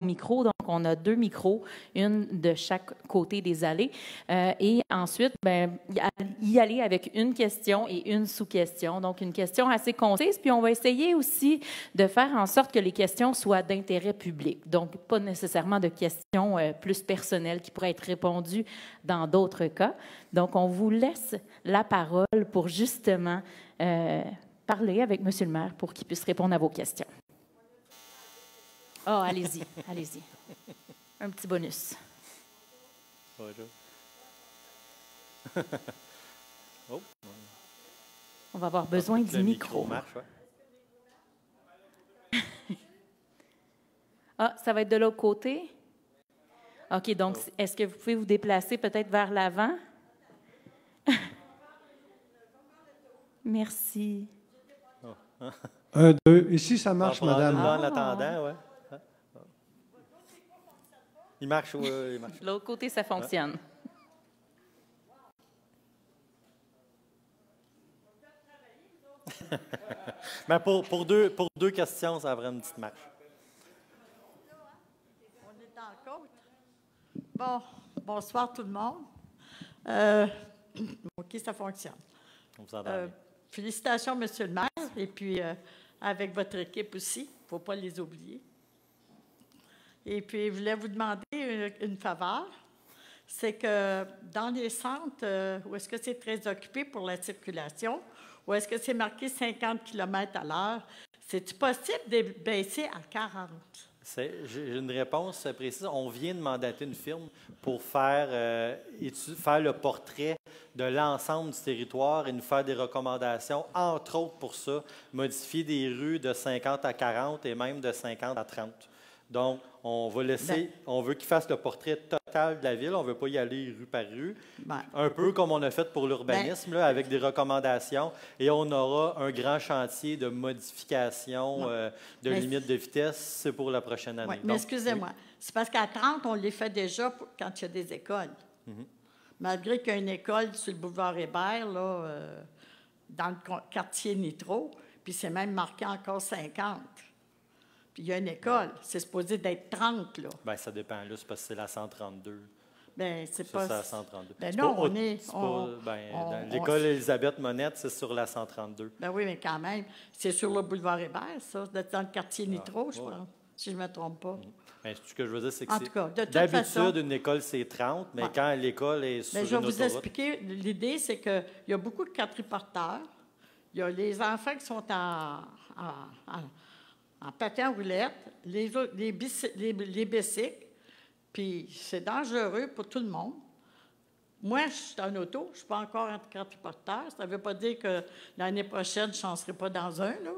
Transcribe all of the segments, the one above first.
micros. Donc, on a 2 micros, une de chaque côté des allées. Et ensuite, y aller avec une question et une sous-question. Donc, une question assez concise. Puis, on va essayer aussi de faire en sorte que les questions soient d'intérêt public. Donc, pas nécessairement de questions plus personnelles qui pourraient être répondues dans d'autres cas. Donc, on vous laisse la parole pour justement parler avec M. le maire pour qu'il puisse répondre à vos questions. Oh, allez-y, allez-y. Un petit bonus. Bonjour. Oh. On va avoir besoin du micro. Marche, ouais. Ah, ça va être de l'autre côté? OK, donc, est-ce que vous pouvez vous déplacer peut-être vers l'avant? Merci. Oh. 1, 2. Ici, ça marche, madame. En attendant, oui. Il marche, oui, il marche. De l'autre côté, ça fonctionne. Mais pour deux questions, ça va une petite marche. On est dans le côte. Bon, bonsoir tout le monde. OK, ça fonctionne. On vous entend. Félicitations, Monsieur le maire, et puis avec votre équipe aussi. Il ne faut pas les oublier. Et puis, je voulais vous demander une faveur. C'est que dans les centres où est-ce que c'est très occupé pour la circulation, où est-ce que c'est marqué 50 km/h, c'est-tu possible de baisser à 40? J'ai une réponse précise. On vient de mandater une firme pour faire le portrait de l'ensemble du territoire et nous faire des recommandations, entre autres pour ça, modifier des rues de 50 à 40 et même de 50 à 30. Donc, on va laisser, on veut qu'ils fassent le portrait total de la ville. On ne veut pas y aller rue par rue. Un peu comme on a fait pour l'urbanisme, là, avec des recommandations. Et on aura un grand chantier de modification de limites de vitesse. C'est pour la prochaine année. Mais excusez-moi. C'est parce qu'à 30, on les fait déjà quand il y a des écoles. Malgré qu'il y a une école sur le boulevard Hébert, là, dans le quartier Nitro, puis c'est même marqué encore 50. Puis il y a une école, c'est supposé d'être 30, là. Bien, ça dépend, là, c'est parce que c'est la 132. Bien, c'est pas... C'est la 132. Ben non, l'école Élisabeth Monette, c'est sur la 132. Ben oui, mais quand même, c'est sur le boulevard Hébert, ça, dans le quartier Nitro, je pense, si je ne me trompe pas. Bien, ce que je veux dire, c'est que d'habitude, une école, c'est 30, mais quand l'école est sur une autoroute... Je vais vous expliquer. L'idée, c'est qu'il y a beaucoup de quadriporteurs. Il y a les enfants qui sont en patin roulette, les bicycles, puis c'est dangereux pour tout le monde. Moi, je suis en auto, je ne suis pas encore en quadriporteur. Ça ne veut pas dire que l'année prochaine, je ne serai pas dans un, là.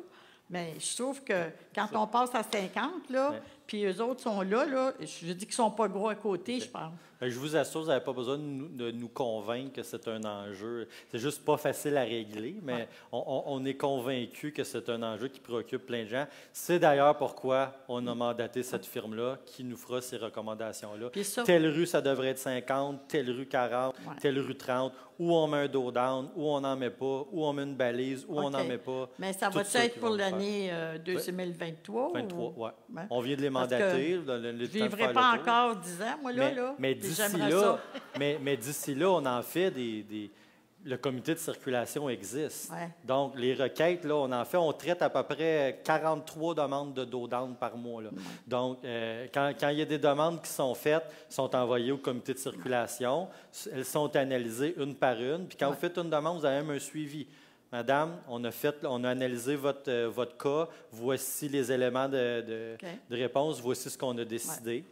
Mais je trouve que quand on passe à 50, là, puis eux autres sont là, je dis qu'ils ne sont pas gros à côté, je pense. Bien, je vous assure, vous n'avez pas besoin de nous convaincre que c'est un enjeu. C'est juste pas facile à régler, mais on est convaincu que c'est un enjeu qui préoccupe plein de gens. C'est d'ailleurs pourquoi on a mandaté cette firme-là qui nous fera ces recommandations-là. Telle rue, ça devrait être 50, telle rue 40, telle rue 30, où on met un dos down, où on n'en met pas, où on met une balise, où on n'en met pas. Mais ça va être pour l'année 2023? 23, oui. On vient de les mandater. Je ne vivrai pas encore 10 ans, moi, là. Mais d'ici là, on en fait le comité de circulation existe. Donc, les requêtes, là, on traite à peu près 43 demandes de dos down par mois. Là. Donc, quand il y a des demandes qui sont faites, sont envoyées au comité de circulation. Elles sont analysées une par une. Puis quand vous faites une demande, vous avez même un suivi. Madame, on a analysé votre cas. Voici les éléments de réponse. Voici ce qu'on a décidé.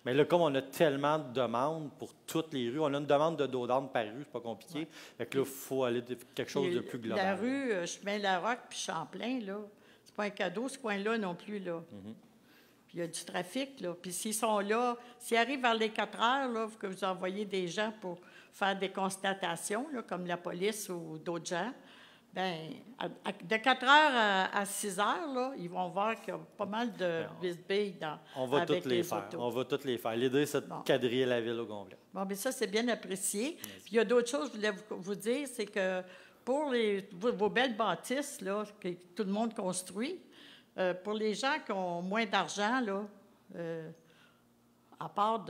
Mais là, comme on a tellement de demandes pour toutes les rues, on a une demande de dos down par rue, c'est pas compliqué. Fait que là, il faut aller quelque chose de plus global. La rue Chemin-Larocque puis Champlain, là, c'est pas un cadeau, ce coin-là non plus, là. Puis il y a du trafic, là. Puis s'ils sont là, s'ils arrivent vers les 4 heures, là, que vous envoyez des gens pour faire des constatations, là, comme la police ou d'autres gens, bien, de 4 heures à 6 heures, là, ils vont voir qu'il y a pas mal de bisbilles avec les autos. On va toutes les faire. L'idée, c'est de quadriller la ville au complet. Bon, bien ça, c'est bien apprécié. Puis il y a d'autres choses que je voulais vous dire, c'est que pour vos belles bâtisses, là, que tout le monde construit, pour les gens qui ont moins d'argent, là, à part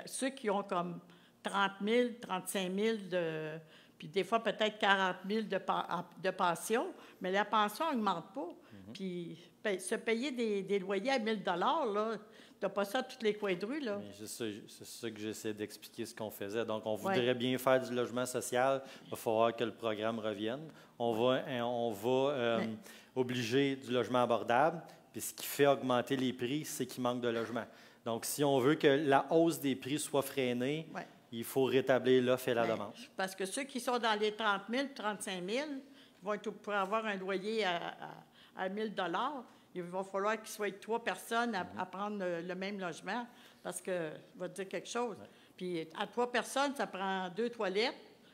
ceux qui ont comme 30 000, 35 000 puis des fois peut-être 40 000 de pension, mais la pension n'augmente pas. Puis se payer des loyers à 1 000 là, tu n'as pas ça à tous les coins de rue, là. C'est ça que j'essaie d'expliquer ce qu'on faisait. Donc, on voudrait bien faire du logement social. Il va falloir que le programme revienne. On va obliger du logement abordable. Puis ce qui fait augmenter les prix, c'est qu'il manque de logement. Donc, si on veut que la hausse des prix soit freinée, il faut rétablir l'offre et la demande. Parce que ceux qui sont dans les 30 000, 35 000, pour avoir un loyer à 1 000 il va falloir qu'il soit 3 personnes à prendre le même logement, parce que, je vais te dire quelque chose. Puis à 3 personnes, ça prend 2 toilettes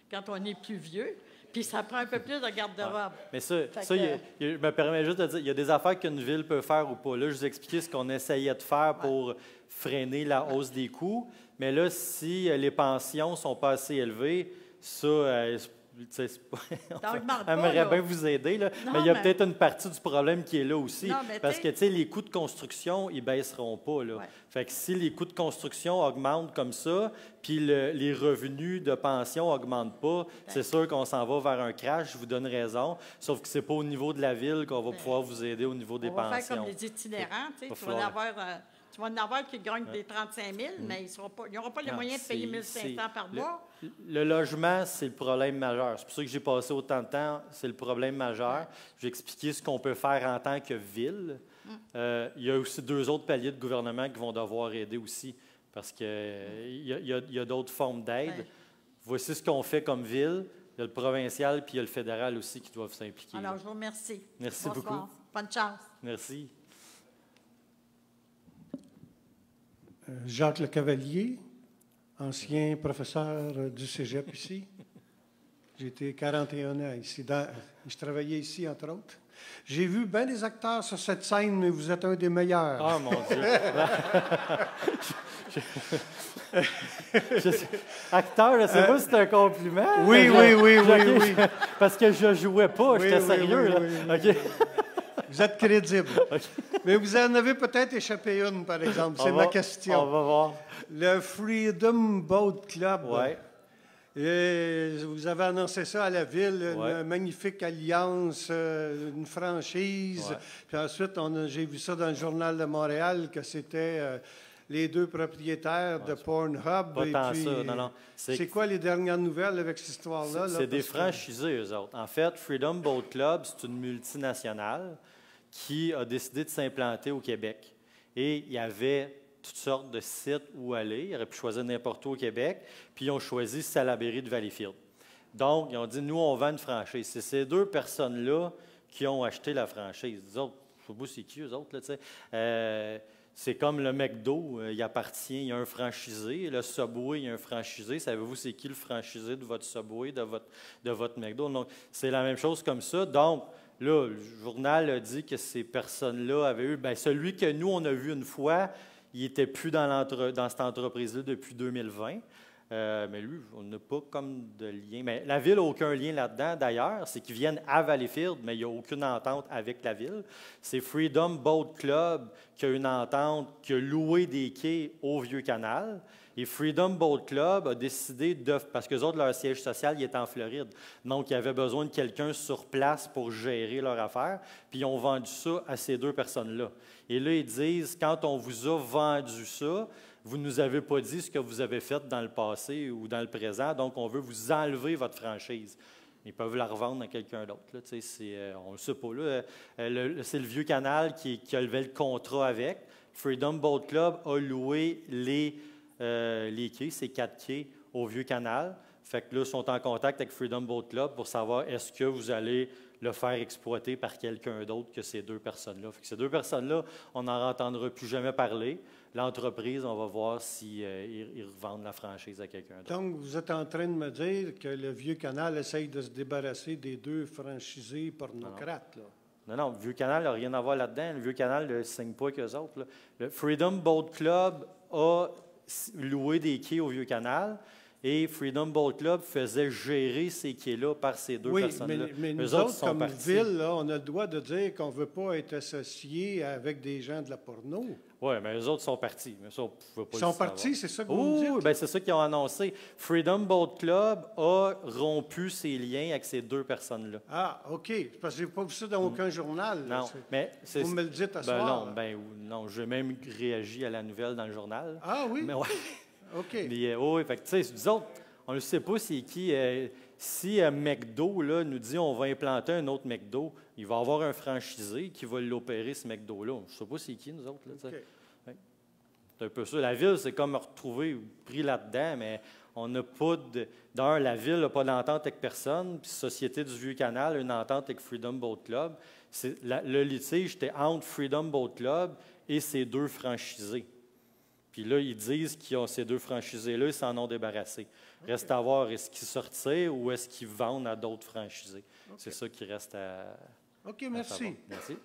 quand on est plus vieux, puis ça prend un peu plus de garde-robe. Mais je me permets juste de dire, il y a des affaires qu'une ville peut faire ou pas. Là, je vous expliquais ce qu'on essayait de faire pour freiner la hausse des coûts. Mais là, si les pensions ne sont pas assez élevées, ça... J'aimerais bien vous aider, là. Non, mais il y a peut-être une partie du problème qui est là aussi. Non, parce que les coûts de construction, ils ne baisseront pas. Là. Fait que si les coûts de construction augmentent comme ça, puis les revenus de pension n'augmentent pas, c'est sûr qu'on s'en va vers un crash, je vous donne raison. Sauf que ce n'est pas au niveau de la ville qu'on va pouvoir vous aider au niveau des pensions. On va faire comme les itinérants. Tu vas avoir... Tu vas en avoir qui gagnent des 35 000, mais ils n'auront pas les moyens de payer 1 500 par mois. Le logement, c'est le problème majeur. C'est pour ça que j'ai passé autant de temps. C'est le problème majeur. Je vais expliquer ce qu'on peut faire en tant que ville. Il y a aussi 2 autres paliers de gouvernement qui vont devoir aider aussi, parce qu'il y a d'autres formes d'aide. Voici ce qu'on fait comme ville. Il y a le provincial, puis il y a le fédéral aussi qui doivent s'impliquer. Alors, je vous remercie. Merci beaucoup. Bonne chance. Merci. Jacques Lecavalier, ancien professeur du cégep ici. J'ai été 41 ans ici. Je travaillais ici, entre autres. J'ai vu bien des acteurs sur cette scène, mais vous êtes un des meilleurs. Ah, mon Dieu! Acteur, je ne sais pas si c'est un compliment. Oui. Parce que je ne jouais pas, j'étais sérieux. Oui. Okay. Vous êtes crédible. Okay. Mais vous en avez peut-être échappé une, par exemple. C'est ma question. On va voir. Le Freedom Boat Club. Oui. Et vous avez annoncé ça à la ville, une magnifique alliance, une franchise. Ouais. Puis ensuite, j'ai vu ça dans le Journal de Montréal, que c'était les 2 propriétaires de Pornhub. Pas tant ça, non. C'est quoi les dernières nouvelles avec cette histoire-là? C'est des franchisés, eux autres. En fait, Freedom Boat Club, c'est une multinationale qui a décidé de s'implanter au Québec. Et il y avait toutes sortes de sites où aller. Ils auraient pu choisir n'importe où au Québec. Puis ils ont choisi Salaberry de Valleyfield. Donc, ils ont dit, nous, on vend une franchise. C'est ces 2 personnes-là qui ont acheté la franchise. Les autres, je ne sais pas c'est qui, eux autres, là, tu sais. C'est comme le McDo, il appartient, il y a un franchisé. Le Subway, il y a un franchisé. Savez-vous c'est qui le franchisé de votre Subway, de votre McDo? Donc, c'est la même chose comme ça. Donc, là, le journal a dit que ces personnes-là avaient eu... Bien, celui que nous, on a vu une fois, il n'était plus dans cette entreprise-là depuis 2020. Mais lui, on n'a pas comme de lien. Mais la ville n'a aucun lien là-dedans, d'ailleurs. C'est qu'ils viennent à Valleyfield, mais il n'y a aucune entente avec la ville. C'est Freedom Boat Club qui a une entente, qui a loué des quais au Vieux-Canal. Et Freedom Boat Club a décidé parce qu'eux autres, leur siège social, il est en Floride. Donc, ils avaient besoin de quelqu'un sur place pour gérer leur affaire. Puis, ils ont vendu ça à ces 2 personnes-là. Et là, ils disent, quand on vous a vendu ça, vous ne nous avez pas dit ce que vous avez fait dans le passé ou dans le présent, donc on veut vous enlever votre franchise. Ils peuvent la revendre à quelqu'un d'autre. On ne le sait pas. C'est le Vieux-Canal qui a levé le contrat avec. Freedom Boat Club a loué les quais, ces 4 quais, au Vieux-Canal. Fait que là, ils sont en contact avec Freedom Boat Club pour savoir est-ce que vous allez le faire exploiter par quelqu'un d'autre que ces 2 personnes-là. Fait que ces 2 personnes-là, on n'en entendra plus jamais parler. L'entreprise, on va voir s'ils revendent la franchise à quelqu'un d'autre. Donc, vous êtes en train de me dire que le Vieux-Canal essaye de se débarrasser des 2 franchisés pornocrates, là? Non, le Vieux-Canal n'a rien à voir là-dedans. Le Vieux-Canal ne signe pas qu'eux autres. Là. Le Freedom Boat Club a loué des quais au Vieux-Canal. et Freedom Boat Club faisait gérer ces quais-là par ces deux personnes-là. Mais nous autres, comme ville, là, on a le droit de dire qu'on ne veut pas être associé avec des gens de la porno. Oui, mais eux autres sont partis. Mais ça, on pouvait pas Ils sont partis, c'est ça que vous dites? Oui, bien, c'est ça qu'ils ont annoncé. Freedom Boat Club a rompu ses liens avec ces deux personnes-là. Ah, OK. Parce que je n'ai pas vu ça dans aucun journal. Là. Non, mais c'est... Vous me le dites à soir. Non, j'ai même réagi à la nouvelle dans le journal. Ah oui? Mais ouais. OK. Mais, oui, fait que, tu sais, nous autres, on ne sait pas c'est qui. Si McDo là, nous dit on va implanter un autre McDo, il va y avoir un franchisé qui va l'opérer, ce McDo-là. Je ne sais pas c'est qui, nous autres. Là, okay. C'est un peu ça. La ville, c'est comme retrouver pris là-dedans, mais on n'a pas de... D'un, la ville n'a pas d'entente avec personne, puis Société du Vieux-Canal a une entente avec Freedom Boat Club. Le litige était entre Freedom Boat Club et ces deux franchisés. Puis là, ils disent qu'ils ont ces deux franchisés-là, ils s'en ont débarrassé. Okay. Reste à voir, est-ce qu'ils sortent ou est-ce qu'ils vendent à d'autres franchisés? Okay. C'est ça qui reste à... OK, merci. Merci.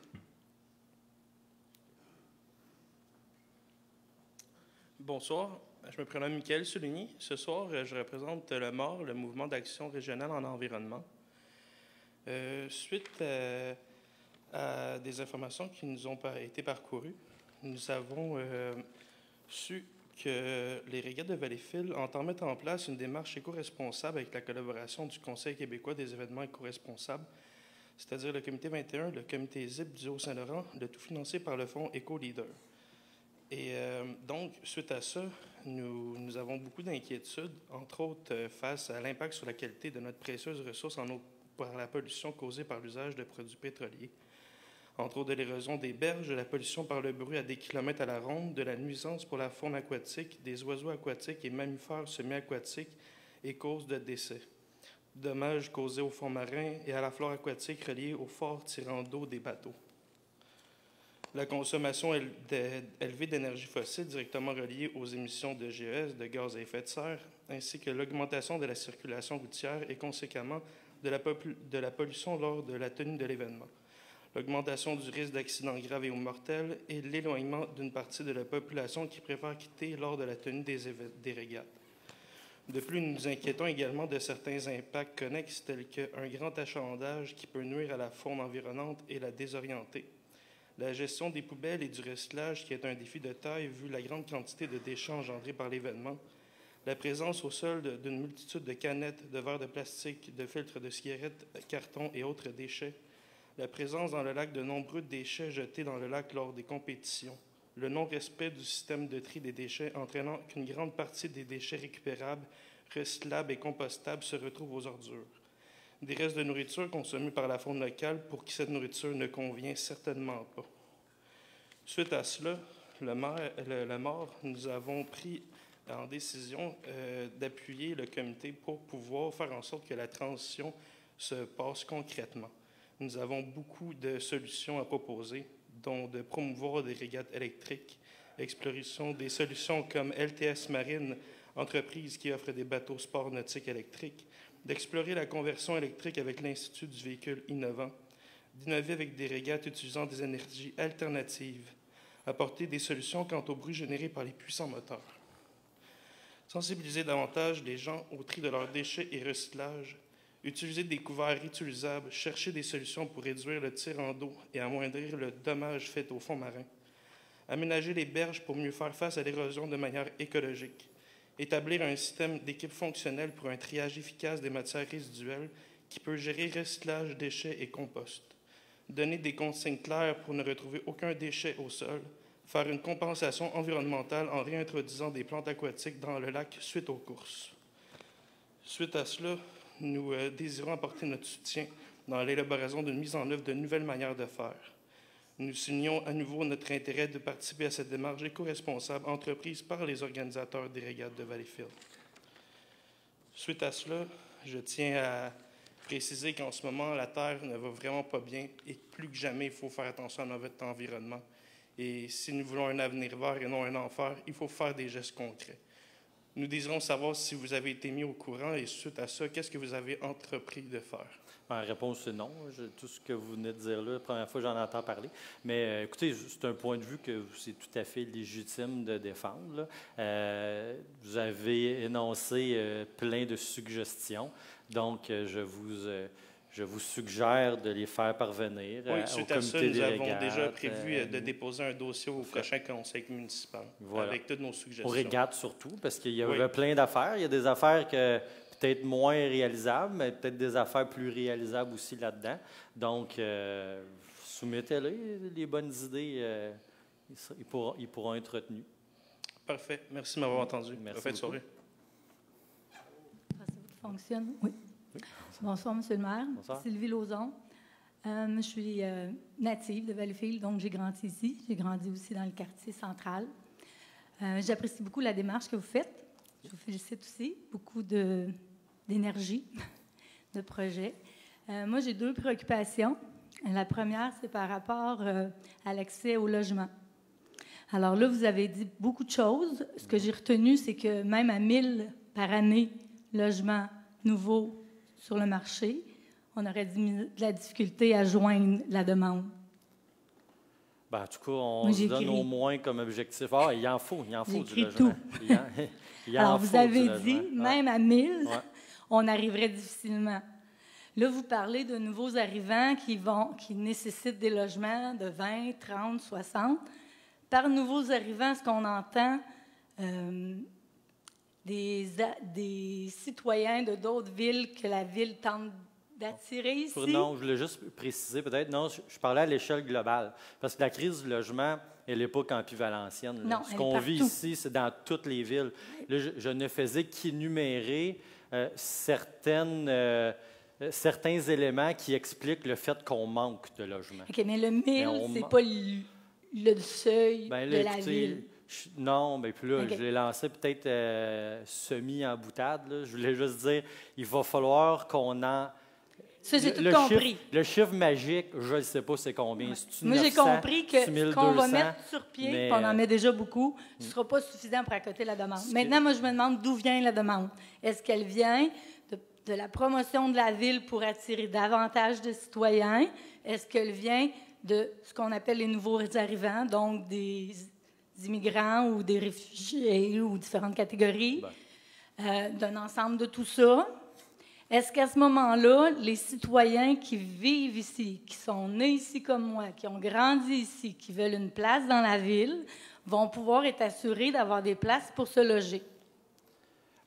Bonsoir, je me prénomme Michael Souligny. Ce soir, je représente le MOR, le Mouvement d'action régionale en environnement. Suite à des informations qui nous ont été parcourues, nous avons su que les régates de Valleyfield entendent mettre en place une démarche éco-responsable avec la collaboration du Conseil québécois des événements éco-responsables, c'est-à-dire le Comité 21, le Comité ZIP du Haut-Saint-Laurent, le tout financé par le Fonds Éco-Leader. Et donc, suite à ça, nous avons beaucoup d'inquiétudes, entre autres face à l'impact sur la qualité de notre précieuse ressource en eau par la pollution causée par l'usage de produits pétroliers. Entre autres de l'érosion des berges, de la pollution par le bruit à des kilomètres à la ronde, de la nuisance pour la faune aquatique, des oiseaux aquatiques et mammifères semi-aquatiques et cause de décès. Dommages causés aux fonds marins et à la flore aquatique reliée aux forts tirant d'eau des bateaux. La consommation élevée d'énergie fossile directement reliée aux émissions de GES, de gaz à effet de serre, ainsi que l'augmentation de la circulation routière et conséquemment de la pollution lors de la tenue de l'événement. L'augmentation du risque d'accidents graves et ou mortels et l'éloignement d'une partie de la population qui préfère quitter lors de la tenue des régates. De plus, nous nous inquiétons également de certains impacts connexes tels qu'un grand achalandage qui peut nuire à la faune environnante et la désorienter. La gestion des poubelles et du recyclage qui est un défi de taille vu la grande quantité de déchets engendrés par l'événement. La présence au sol d'une multitude de canettes, de verres de plastique, de filtres de cigarettes, cartons et autres déchets. La présence dans le lac de nombreux déchets jetés dans le lac lors des compétitions. Le non-respect du système de tri des déchets entraînant qu'une grande partie des déchets récupérables, recyclables et compostables se retrouvent aux ordures. Des restes de nourriture consommés par la faune locale pour qui cette nourriture ne convient certainement pas. Suite à cela, le MOR, nous avons pris en décision d'appuyer le comité pour pouvoir faire en sorte que la transition se passe concrètement. Nous avons beaucoup de solutions à proposer, dont de promouvoir des régates électriques, exploration des solutions comme LTS Marine, entreprise qui offre des bateaux sport nautiques électriques, d'explorer la conversion électrique avec l'Institut du véhicule innovant, d'innover avec des régates utilisant des énergies alternatives, apporter des solutions quant au bruit généré par les puissants moteurs, sensibiliser davantage les gens au tri de leurs déchets et recyclage, utiliser des couverts réutilisables, chercher des solutions pour réduire le tir en d'eau et amoindrir le dommage fait au fond marin, aménager les berges pour mieux faire face à l'érosion de manière écologique, établir un système d'équipe fonctionnel pour un triage efficace des matières résiduelles qui peut gérer recyclage, déchets et compost, donner des consignes claires pour ne retrouver aucun déchet au sol, faire une compensation environnementale en réintroduisant des plantes aquatiques dans le lac suite aux courses. Suite à cela, nous désirons apporter notre soutien dans l'élaboration d'une mise en œuvre de nouvelles manières de faire. Nous soulignons à nouveau notre intérêt de participer à cette démarche éco-responsable entreprise par les organisateurs des régates de Valleyfield. Suite à cela, je tiens à préciser qu'en ce moment, la Terre ne va vraiment pas bien et plus que jamais, il faut faire attention à notre environnement. Et si nous voulons un avenir vert et non un enfer, il faut faire des gestes concrets. Nous désirons savoir si vous avez été mis au courant et suite à ça, qu'est-ce que vous avez entrepris de faire? La réponse, c'est non. Tout ce que vous venez de dire là, la première fois que j'en entends parler. Mais écoutez, c'est un point de vue que c'est tout à fait légitime de défendre. Vous avez énoncé plein de suggestions. Donc, je vous suggère de les faire parvenir oui, au comité des régates. Nous avons déjà prévu de déposer un dossier au prochain conseil municipal avec toutes nos suggestions. Aux régates surtout, parce qu'il y avait plein d'affaires. Il y a des affaires que peut-être moins réalisables, mais peut-être des affaires plus réalisables aussi là-dedans. Donc, soumettez-les, les bonnes idées, ils pourront être retenus. Parfait. Merci de m'avoir entendu. Merci. Bonne soirée. Ça fonctionne? Oui. Bonsoir, M. le maire. Bonsoir. Sylvie Lauzon. Je suis native de Valleyfield, donc j'ai grandi ici. J'ai grandi aussi dans le quartier central. J'apprécie beaucoup la démarche que vous faites. Je vous félicite aussi. Beaucoup d'énergie, de projet. Moi, j'ai 2 préoccupations. La première, c'est par rapport à l'accès au logement. Alors là, vous avez dit beaucoup de choses. Ce que j'ai retenu, c'est que même à 1000 par année, logements nouveaux sur le marché, on aurait de la difficulté à joindre la demande. En tout cas, on se donne au moins comme objectif. Ah, il en faut du logement. Tout. Alors, vous avez dit, logement. même à 1000, on arriverait difficilement. Là, vous parlez de nouveaux arrivants qui nécessitent des logements de 20, 30, 60. Par nouveaux arrivants, ce qu'on entend, des citoyens de d'autres villes que la ville tente d'attirer ici? Non, je voulais juste préciser peut-être. Non, je parlais à l'échelle globale. Parce que la crise du logement, elle n'est pas campivalencienne. Non, ce qu'on vit ici, c'est dans toutes les villes. Là, je ne faisais qu'énumérer certains éléments qui expliquent le fait qu'on manque de logement. OK, mais le 1000, c'est pas le seuil de la ville. Non, mais puis là, je l'ai lancé peut-être semi en boutade. Là. Je voulais juste dire, il va falloir qu'on en... Ça, j'ai tout compris. Le chiffre magique, je ne sais pas c'est combien. Moi, j'ai compris que ce qu'on va mettre sur pied, puis on en met déjà beaucoup, ce ne sera pas suffisant pour accoter la demande. Maintenant, moi, je me demande d'où vient la demande. Est-ce qu'elle vient de la promotion de la ville pour attirer davantage de citoyens? Est-ce qu'elle vient de ce qu'on appelle les nouveaux arrivants, donc des immigrants ou des réfugiés ou différentes catégories, d'un ensemble de tout ça? Est-ce qu'à ce moment-là, les citoyens qui vivent ici, qui sont nés ici comme moi, qui ont grandi ici, qui veulent une place dans la ville, vont pouvoir être assurés d'avoir des places pour se loger?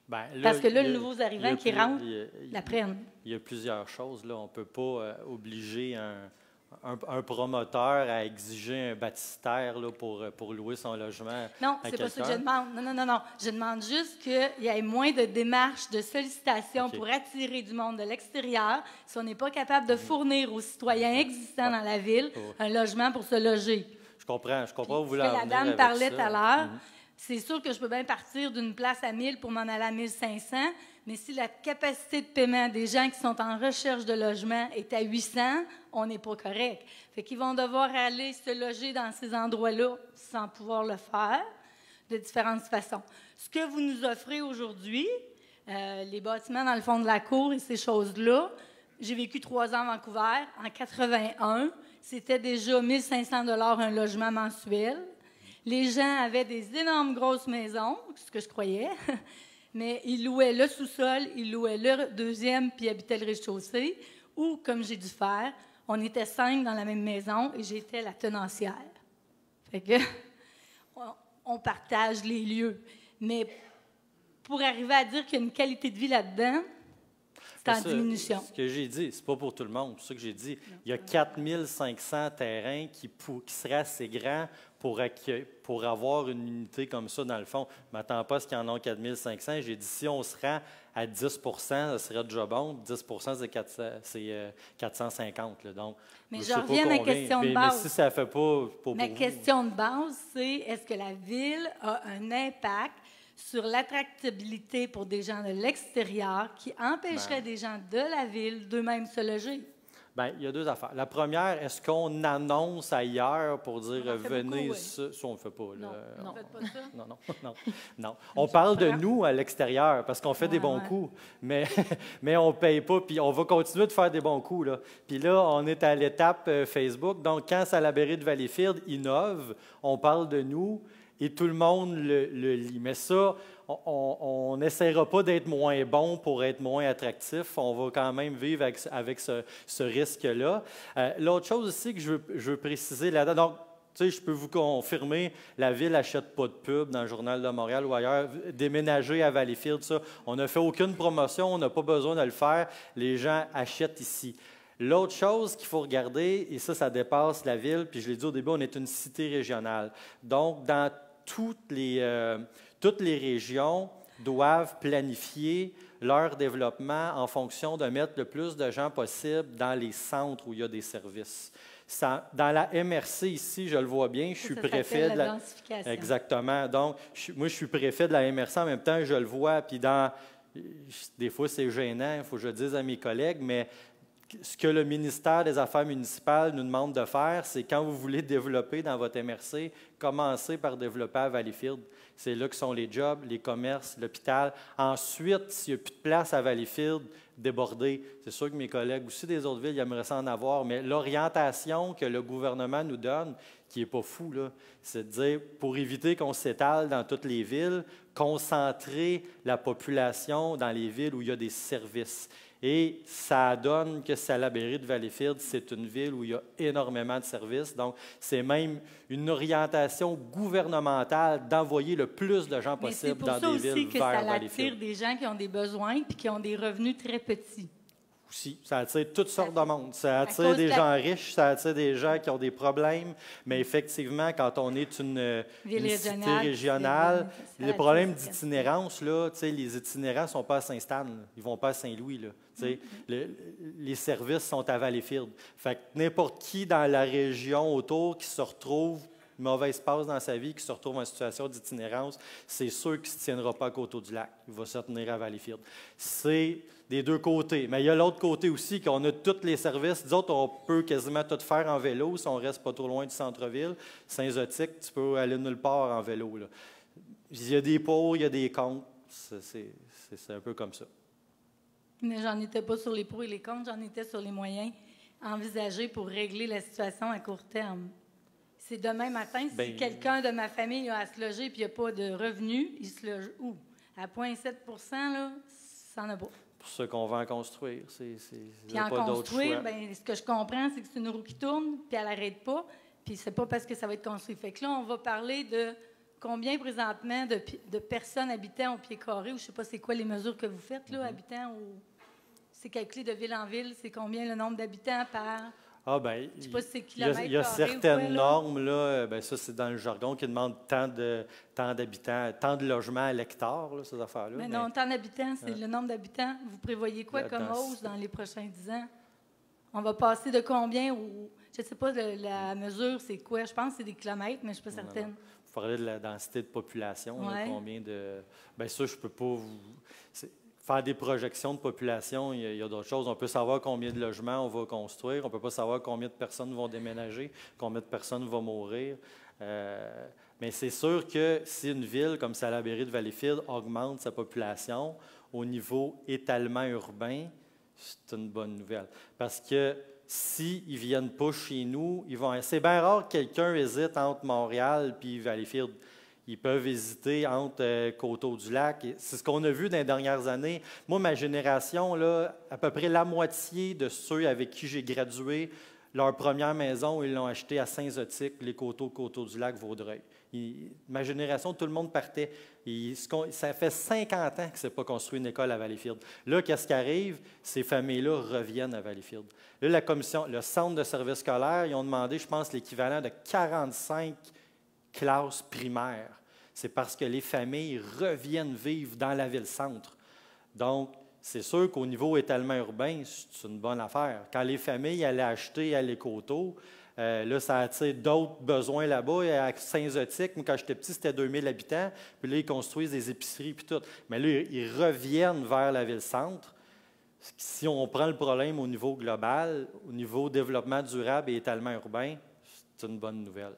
Parce que là, les nouveaux arrivants qui rentrent la prennent. Il y a plusieurs choses. Là. On ne peut pas obliger un promoteur à exiger un baptistère là, pour louer son logement. Non, c'est pas ça que je demande. Non. Je demande juste qu'il y ait moins de démarches, de sollicitations pour attirer du monde de l'extérieur si on n'est pas capable de fournir aux citoyens existants dans la ville un logement pour se loger. Je comprends où vous voulez en venir. La dame parlait tout à l'heure. C'est sûr que je peux bien partir d'une place à 1000 pour m'en aller à 1500, mais si la capacité de paiement des gens qui sont en recherche de logement est à 800, on n'est pas correct. Fait qu'ils vont devoir aller se loger dans ces endroits-là sans pouvoir le faire de différentes façons. Ce que vous nous offrez aujourd'hui, les bâtiments dans le fond de la cour et ces choses-là, j'ai vécu 3 ans à Vancouver. En 81, c'était déjà 1 500 $ un logement mensuel. Les gens avaient des énormes grosses maisons, ce que je croyais, mais ils louaient le sous-sol, ils louaient le deuxième, puis habitaient le rez-de-chaussée. Ou, comme j'ai dû faire, on était 5 dans la même maison et j'étais la tenancière. Fait que on partage les lieux. Mais pour arriver à dire qu'il y a une qualité de vie là-dedans, c'est en diminution. Ce que j'ai dit, c'est pas pour tout le monde. C'est ça que j'ai dit. Il y a 4500 terrains qui seraient assez grands pour avoir une unité comme ça, dans le fond. Je ne m'attends pas à ce qu'il y en ait 4500. J'ai dit, si on se rend à 10 ça serait déjà bon. 10 c'est 450. Là. Donc, mais je reviens à ma question de base. Mais si ça ne fait pas ma question de base, c'est est-ce que la ville a un impact sur l'attractibilité pour des gens de l'extérieur qui empêcherait des gens de la ville d'eux-mêmes se loger? Bien, il y a deux affaires. La première, est-ce qu'on annonce ailleurs pour dire venez, beaucoup, ça on ne fait pas. Là. Non, on ne fait pas ça. Non. On parle de nous à l'extérieur parce qu'on fait des bons coups, mais on ne paye pas, puis on va continuer de faire des bons coups. Là. Puis là, on est à l'étape Facebook. Donc, quand Salaberry de Valleyfield innove, on parle de nous et tout le monde le lit. Mais ça, on n'essaiera pas d'être moins bon pour être moins attractif. On va quand même vivre avec ce risque-là. L'autre chose aussi que je veux préciser là-dedans, donc, tu sais, je peux vous confirmer, la Ville n'achète pas de pub dans le Journal de Montréal ou ailleurs. Déménager à Valleyfield, ça, on n'a fait aucune promotion, on n'a pas besoin de le faire. Les gens achètent ici. L'autre chose qu'il faut regarder, et ça dépasse la Ville, puis je l'ai dit au début, on est une cité régionale. Donc, dans toutes les régions doivent planifier leur développement en fonction de mettre le plus de gens possible dans les centres où il y a des services. Dans la MRC ici, je le vois bien, je suis préfet de la densification. Exactement. Donc, moi, je suis préfet de la MRC en même temps, je le vois, puis des fois, c'est gênant, il faut que je le dise à mes collègues, mais ce que le ministère des Affaires municipales nous demande de faire, c'est quand vous voulez développer dans votre MRC, commencez par développer à Valleyfield. C'est là que sont les jobs, les commerces, l'hôpital. Ensuite, s'il n'y a plus de place à Valleyfield, déborder. C'est sûr que mes collègues aussi des autres villes, ils aimeraient s'en avoir, mais l'orientation que le gouvernement nous donne, qui n'est pas fou, là, c'est de dire, pour éviter qu'on s'étale dans toutes les villes, concentrer la population dans les villes où il y a des services. Et ça donne que Salaberry de Valleyfield, c'est une ville où il y a énormément de services. Donc, c'est même une orientation gouvernementale d'envoyer le plus de gens possible dans des villes vers Valleyfield. Mais c'est pour ça aussi que ça attire des gens qui ont des besoins et qui ont des revenus très petits. Aussi, ça attire toutes sortes de monde. Ça attire des gens riches, ça attire des gens qui ont des problèmes. Mais effectivement, quand on est une cité régionale, les problèmes d'itinérance, là, les itinérants ne sont pas à Saint-Stan, ils ne vont pas à Saint-Louis. Là, les services sont à Valleyfield. Fait que n'importe qui dans la région autour qui se retrouve une mauvaise passe dans sa vie, qui se retrouve en situation d'itinérance, c'est sûr qu'il ne se tiendra pas à Coteau-du-Lac. Il va se tenir à Valleyfield. C'est des deux côtés. Mais il y a l'autre côté aussi, qu'on a tous les services. Nous autres, on peut quasiment tout faire en vélo si on ne reste pas trop loin du centre-ville. Saint-Zotique, tu peux aller nulle part en vélo. Là. Il y a des pour, il y a des contre. C'est un peu comme ça. Mais j'en étais pas sur les pour et les contre, j'en étais sur les moyens envisagés pour régler la situation à court terme. C'est demain matin, si quelqu'un de ma famille a à se loger et il n'y a pas de revenus, il se loge où? À 0,7 %, là, ça n'en a pas. Pour ceux qu'on va en construire, puis en construire, bien, ce que je comprends, c'est que c'est une roue qui tourne, puis elle n'arrête pas, puis c'est pas parce que ça va être construit. Fait que là, on va parler de combien présentement de personnes habitant au pied carré, ou je ne sais pas c'est quoi les mesures que vous faites, là, habitant au... C'est calculé de ville en ville, c'est combien le nombre d'habitants par... Ah, bien, je sais pas si c'est kilomètres carrés. Il y a certaines normes, là, bien, ça, c'est dans le jargon, qui demandent tant d'habitants, tant de logements à l'hectare, là, ces affaires-là. Mais non, tant d'habitants, c'est le nombre d'habitants. Vous prévoyez quoi comme hausse dans les prochains 10 ans? On va passer de combien ou... Je ne sais pas, la mesure, c'est quoi? Je pense que c'est des kilomètres, mais je ne suis pas certaine. Non. Vous parlez de la densité de population, là, combien de... Bien, ça, je ne peux pas vous... Faire des projections de population, il y a d'autres choses. On peut savoir combien de logements on va construire. On ne peut pas savoir combien de personnes vont déménager, combien de personnes vont mourir. Mais c'est sûr que si une ville comme Salaberry de Valleyfield augmente sa population au niveau étalement urbain, c'est une bonne nouvelle. Parce que s'ils ne viennent pas chez nous, c'est bien rare que quelqu'un hésite entre Montréal et Valleyfield. Ils peuvent hésiter entre Coteau-du-Lac. C'est ce qu'on a vu dans les dernières années. Moi, ma génération, là, à peu près la moitié de ceux avec qui j'ai gradué, leur première maison, ils l'ont achetée à Saint-Zotique, les Coteau-du-Lac, Vaudreuil. Ma génération, tout le monde partait. Ça fait 50 ans que ce n'est pas construit une école à Valleyfield. Là, qu'est-ce qui arrive? Ces familles-là reviennent à Valleyfield. Là, la commission, le centre de services scolaires, ils ont demandé, je pense, l'équivalent de 45 classes primaires. C'est parce que les familles reviennent vivre dans la ville-centre. Donc, c'est sûr qu'au niveau étalement urbain, c'est une bonne affaire. Quand les familles allaient acheter à les Coteaux, là, ça attire d'autres besoins là-bas. À Saint-Zotique, quand j'étais petit, c'était 2000 habitants. Puis là, ils construisent des épiceries puis tout. Mais là, ils reviennent vers la ville-centre. Si on prend le problème au niveau global, au niveau développement durable et étalement urbain, c'est une bonne nouvelle.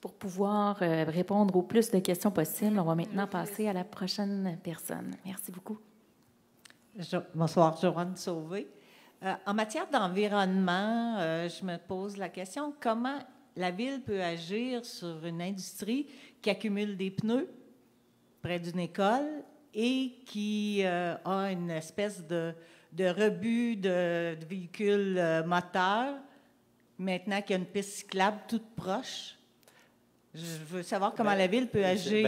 Pour pouvoir répondre au plus de questions possibles, on va maintenant passer à la prochaine personne. Merci beaucoup. Bonsoir, Joanne Sauvé. En matière d'environnement, je me pose la question, comment la Ville peut agir sur une industrie qui accumule des pneus près d'une école et qui a une espèce de rebut de véhicules moteurs, maintenant qu'il y a une piste cyclable toute proche? Je veux savoir comment la Ville peut agir.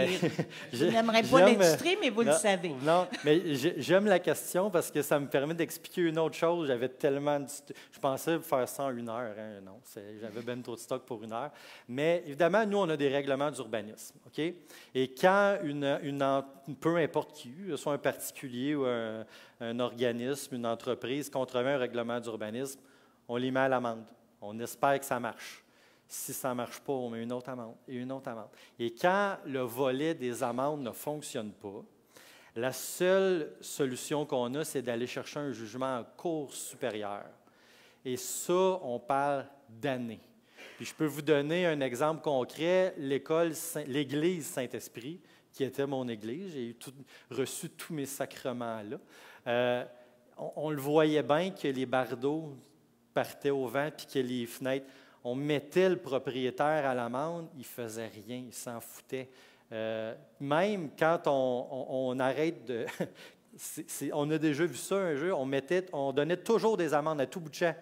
Je n'aimerais pas l'industrie, mais vous le savez. Non, mais j'aime la question parce que ça me permet d'expliquer une autre chose. J'avais tellement je pensais faire ça en 1 heure. Hein? Non, j'avais bien trop de stock pour 1 heure. Mais évidemment, nous, on a des règlements d'urbanisme. OK? Et quand peu importe qui, soit un particulier ou un organisme, une entreprise, contrevient un règlement d'urbanisme, on les met à l'amende. On espère que ça marche. Si ça ne marche pas, on met une autre amende et une autre amende. Et quand le volet des amendes ne fonctionne pas, la seule solution qu'on a, c'est d'aller chercher un jugement en cour supérieure. Et ça, on parle d'années. Puis je peux vous donner un exemple concret. L'Église Saint-Esprit, qui était mon église, j'ai reçu tous mes sacrements-là. On le voyait bien que les bardeaux partaient au vent puis que les fenêtres... On mettait le propriétaire à l'amende, il ne faisait rien, il s'en foutait. Même quand on arrête de... on a déjà vu ça un jour, on donnait toujours des amendes à tout bout de champ.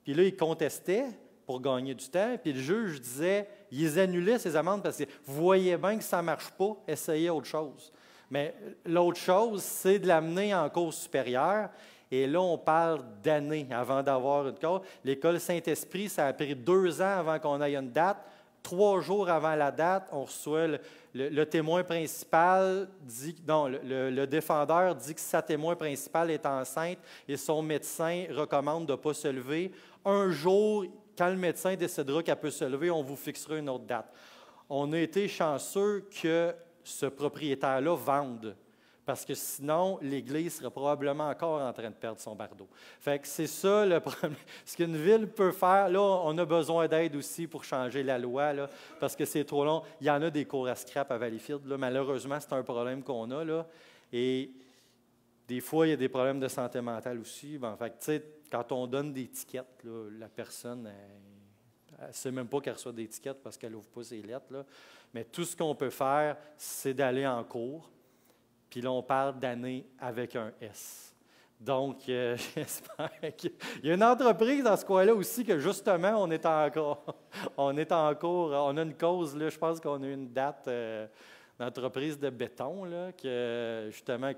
Puis là, il contestait pour gagner du temps, puis le juge disait, ils annulaient ces amendes parce que vous voyez bien que ça ne marche pas, essayez autre chose. Mais l'autre chose, c'est de l'amener en cour supérieure. Et là, on parle d'années avant d'avoir une cause. L'École Saint-Esprit, ça a pris 2 ans avant qu'on ait une date. 3 jours avant la date, on reçoit le témoin principal, le défendeur dit que sa témoin principale est enceinte et son médecin recommande de ne pas se lever. Un jour, quand le médecin décidera qu'elle peut se lever, on vous fixera une autre date. On a été chanceux que ce propriétaire-là vende. Parce que sinon, l'Église serait probablement encore en train de perdre son bardeau. Fait que c'est ça le problème. Ce qu'une ville peut faire, là, on a besoin d'aide aussi pour changer la loi, là, parce que c'est trop long. Il y en a des cours à scrap à Valleyfield. Là, malheureusement, c'est un problème qu'on a. Là, et des fois, il y a des problèmes de santé mentale aussi. Bon, fait que, tu sais, quand on donne des tickets, là, la personne, elle ne sait même pas qu'elle reçoit des tickets parce qu'elle n'ouvre pas ses lettres. Là. Mais tout ce qu'on peut faire, c'est d'aller en cours. Puis là, on parle d'années avec un S. Donc, j'espère qu'il y a une entreprise dans ce coin-là aussi que, justement, on est en cours. On a une cause, là, je pense qu'on a une date d'entreprise de béton, là, que, justement,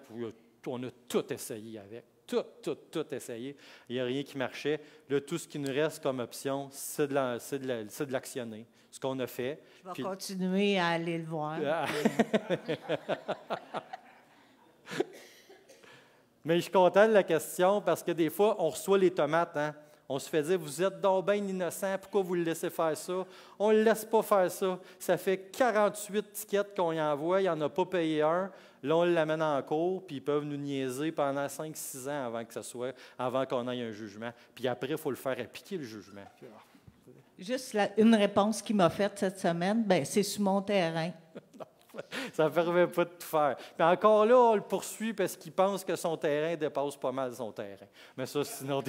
on a tout essayé avec. Tout essayé. Il n'y a rien qui marchait. Là, tout ce qui nous reste comme option, c'est de l'actionner. Ce qu'on a fait. Je vais continuer à aller le voir. Mais je suis content de la question parce que des fois, on reçoit les tomates. Hein? On se fait dire, vous êtes donc bien innocent, pourquoi vous le laissez faire ça? On ne le laisse pas faire ça. Ça fait 48 tickets qu'on y envoie, il n'en a pas payé un. Là, on l'amène en cours, puis ils peuvent nous niaiser pendant 5-6 ans avant qu'on ait un jugement. Puis après, il faut le faire appliquer, le jugement. Juste une réponse qu'il m'a faite cette semaine, bien, c'est sur mon terrain. Ça ne permet pas de tout faire. Puis encore là, on le poursuit parce qu'il pense que son terrain dépasse pas mal son terrain. Mais ça, sinon...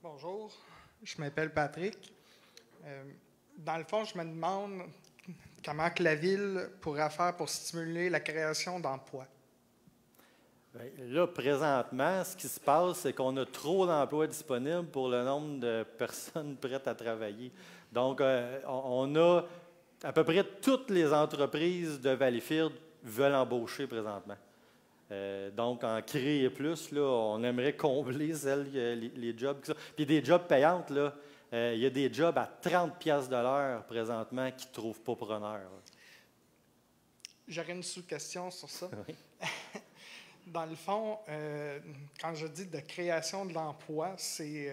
Bonjour, je m'appelle Patrick. Dans le fond, je me demande comment que la Ville pourrait faire pour stimuler la création d'emplois. Bien, là, présentement, ce qui se passe, c'est qu'on a trop d'emplois disponibles pour le nombre de personnes prêtes à travailler. Donc, on a à peu près toutes les entreprises de Valleyfield veulent embaucher présentement. Donc, en créer plus, là, on aimerait combler les jobs. Puis des jobs payantes, là, il y a des jobs à 30$ de l'heure présentement qui ne trouvent pas preneur. J'aurais une sous-question sur ça. Oui. Dans le fond, quand je dis de création de l'emploi, c'est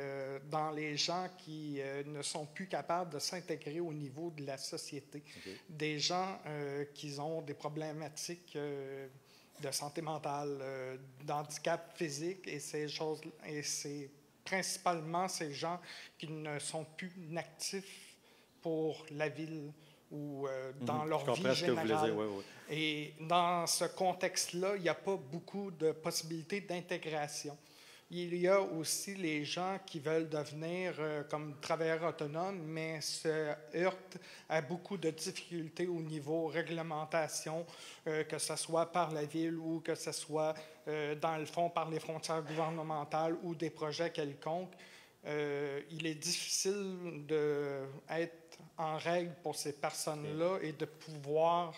dans les gens qui ne sont plus capables de s'intégrer au niveau de la société. Okay. Des gens qui ont des problématiques de santé mentale, d'handicap physique, et ces choses, et c'est principalement ces gens qui ne sont plus actifs pour la ville ou dans leur vie générale. Et dans ce contexte-là, il n'y a pas beaucoup de possibilités d'intégration. Il y a aussi les gens qui veulent devenir comme travailleurs autonomes, mais se heurtent à beaucoup de difficultés au niveau réglementation, que ce soit par la ville ou que ce soit, dans le fond, par les frontières gouvernementales ou des projets quelconques. Il est difficile d'être en règle pour ces personnes-là et de pouvoir,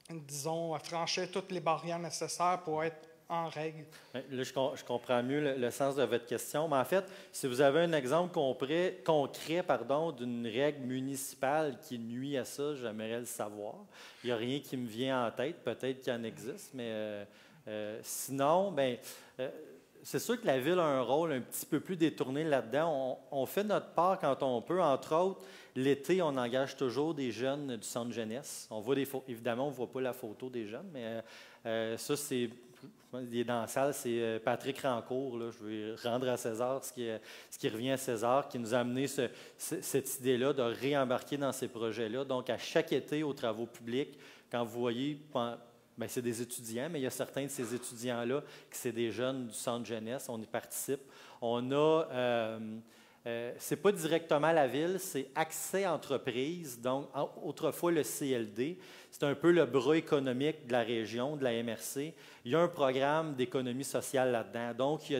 disons, franchir toutes les barrières nécessaires pour être en règle. Là, je comprends mieux le sens de votre question. Mais en fait, si vous avez un exemple concret d'une règle municipale qui nuit à ça, j'aimerais le savoir. Il n'y a rien qui me vient en tête. Peut-être qu'il y en existe, mais sinon, c'est sûr que la Ville a un rôle un petit peu plus détourné là-dedans. On fait notre part quand on peut. Entre autres, l'été, on engage toujours des jeunes du centre jeunesse. On voit évidemment, on ne voit pas la photo des jeunes, mais ça, c'est... Il est dans la salle, c'est Patrick Rancourt. Là, je vais rendre à César ce qui revient à César, qui nous a amené cette idée-là de réembarquer dans ces projets-là. Donc, à chaque été, aux travaux publics, quand vous voyez, c'est des étudiants, mais il y a certains de ces étudiants-là qui c'est des jeunes du centre jeunesse. On y participe. On a... c'est pas directement la Ville, c'est Accès Entreprise, donc autrefois le CLD. C'est un peu le bras économique de la région, de la MRC. Il y a un programme d'économie sociale là-dedans. Donc, il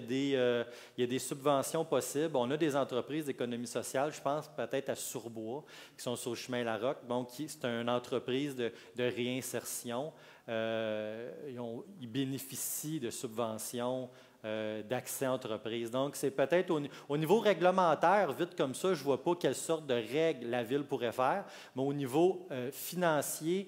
y a des subventions possibles. On a des entreprises d'économie sociale, je pense peut-être à Surbois, qui sont sur le chemin Larocque. Donc, c'est une entreprise de réinsertion. Ils bénéficient de subventions d'accès à entreprise. Donc, c'est peut-être au niveau réglementaire, vite comme ça, je ne vois pas quelle sorte de règles la Ville pourrait faire, mais au niveau financier,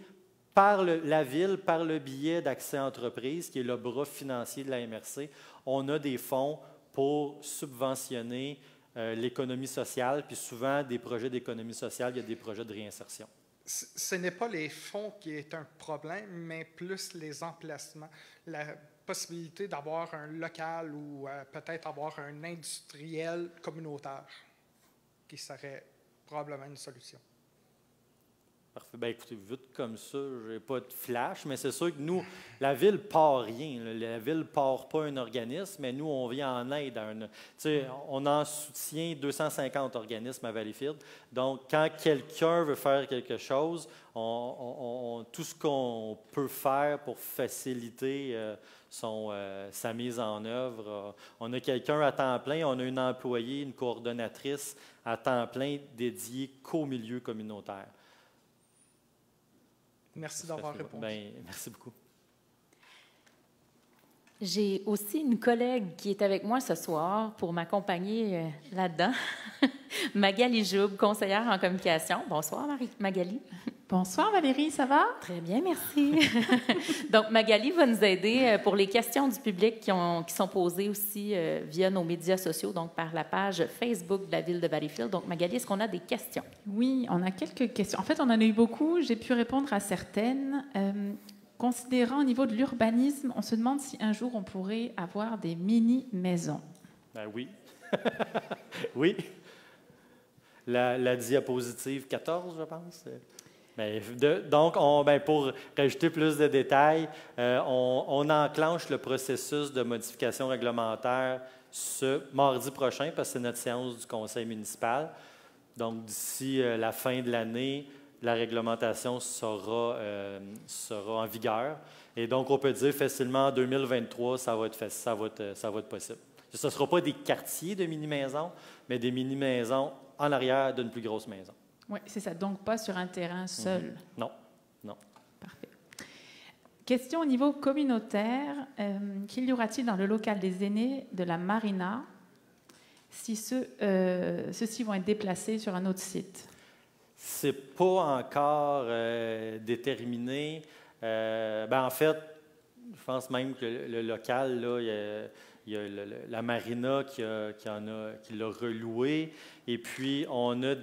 par la Ville, par le biais d'accès à entreprise, qui est le bras financier de la MRC, on a des fonds pour subventionner l'économie sociale, puis souvent, des projets d'économie sociale, il y a des projets de réinsertion. Ce n'est pas les fonds qui est un problème, mais plus les emplacements. La possibilité d'avoir un local ou peut-être avoir un industriel communautaire qui serait probablement une solution. Parfait. Bien, écoutez, vite comme ça, je n'ai pas de flash, mais c'est sûr que nous, la Ville ne part rien. La Ville ne part pas un organisme, mais nous, on vient en aide à un... Tu sais, on en soutient 250 organismes à Valleyfield. Donc, quand quelqu'un veut faire quelque chose, tout ce qu'on peut faire pour faciliter sa mise en œuvre. On a quelqu'un à temps plein, on a une employée, une coordonnatrice à temps plein dédiée qu'au milieu communautaire. Merci d'avoir répondu. Merci beaucoup. J'ai aussi une collègue qui est avec moi ce soir pour m'accompagner là-dedans. Magali Joub, conseillère en communication. Bonsoir, Magali. Bonsoir, Valérie, ça va? Très bien, merci. Donc, Magali va nous aider pour les questions du public qui sont posées aussi via nos médias sociaux, donc par la page Facebook de la Ville de Valleyfield. Donc, Magali, est-ce qu'on a des questions? Oui, on a quelques questions. En fait, on en a eu beaucoup. J'ai pu répondre à certaines. Considérant au niveau de l'urbanisme, on se demande si un jour on pourrait avoir des mini-maisons. Ben oui. Oui. La diapositive 14, je pense. Donc, pour rajouter plus de détails, on enclenche le processus de modification réglementaire ce mardi prochain, parce que c'est notre séance du conseil municipal. Donc, d'ici la fin de l'année, la réglementation sera en vigueur. Et donc, on peut dire facilement en 2023, ça va être possible. Ce ne sera pas des quartiers de mini-maisons, mais des mini-maisons en arrière d'une plus grosse maison. Oui, c'est ça. Donc, pas sur un terrain seul. Non. Parfait. Question au niveau communautaire. Qu'il y aura-t-il dans le local des aînés de la Marina si ceux-ci vont être déplacés sur un autre site? C'est pas encore déterminé. En fait, je pense même que le local, là, il y a la Marina qui l'a reloué. Et puis, on a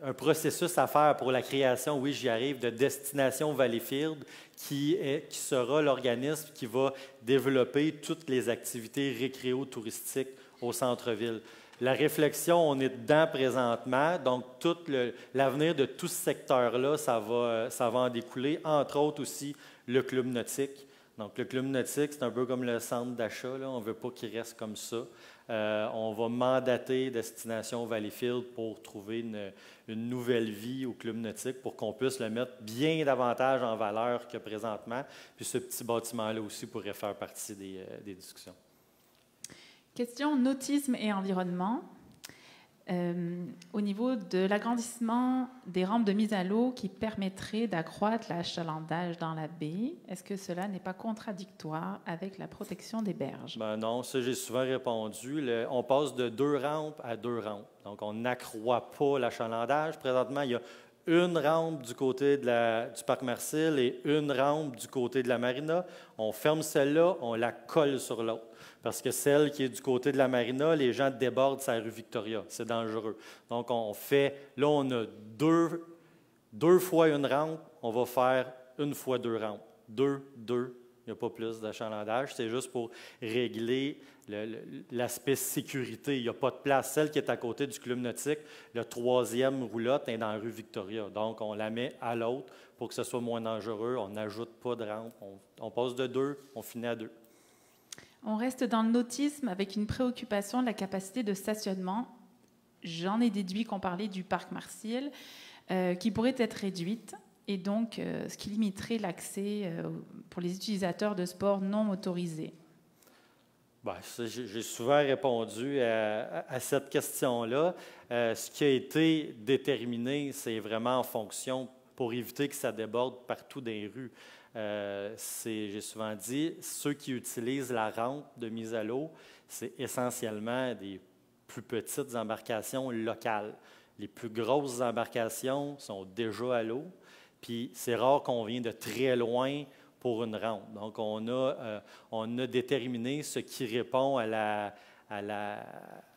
un processus à faire pour la création, oui, j'y arrive, de Destination Valleyfield, qui sera l'organisme qui va développer toutes les activités récréo-touristiques au centre-ville. La réflexion, on est dedans présentement, donc tout l'avenir de tout ce secteur-là, ça va en découler, entre autres aussi le club nautique. Donc, le club nautique, c'est un peu comme le centre d'achat, on ne veut pas qu'il reste comme ça. On va mandater Destination Valleyfield pour trouver une nouvelle vie au club nautique pour qu'on puisse le mettre bien davantage en valeur que présentement. Puis ce petit bâtiment-là aussi pourrait faire partie des discussions. Question nautisme et environnement. Au niveau de l'agrandissement des rampes de mise à l'eau qui permettrait d'accroître l'achalandage dans la baie, est-ce que cela n'est pas contradictoire avec la protection des berges? Ben non, ça j'ai souvent répondu. On passe de 2 rampes à 2 rampes. Donc on n'accroît pas l'achalandage. Présentement, il y a une rampe du côté du parc Marcil et une rampe du côté de la marina. On ferme celle-là, on la colle sur l'autre. Parce que celle qui est du côté de la marina, les gens débordent sur la rue Victoria. C'est dangereux. Donc, on a deux fois une rampe, on va faire une fois 2 rampes. 2, il n'y a pas plus d'achalandage. C'est juste pour régler l'aspect sécurité. Il n'y a pas de place. Celle qui est à côté du club nautique, le 3e roulotte est dans la rue Victoria. Donc, on la met à l'autre pour que ce soit moins dangereux. On n'ajoute pas de rampe. On passe de 2, on finit à 2. On reste dans le nautisme avec une préoccupation de la capacité de stationnement. J'en ai déduit qu'on parlait du parc Marcil, qui pourrait être réduite, et donc ce qui limiterait l'accès pour les utilisateurs de sport non motorisés. Bien, j'ai souvent répondu à cette question-là. Ce qui a été déterminé, c'est vraiment en fonction pour éviter que ça déborde partout dans les rues. J'ai souvent dit, ceux qui utilisent la rampe de mise à l'eau, c'est essentiellement des plus petites embarcations locales. Les plus grosses embarcations sont déjà à l'eau, puis c'est rare qu'on vienne de très loin pour une rampe. Donc, on a déterminé ce qui répond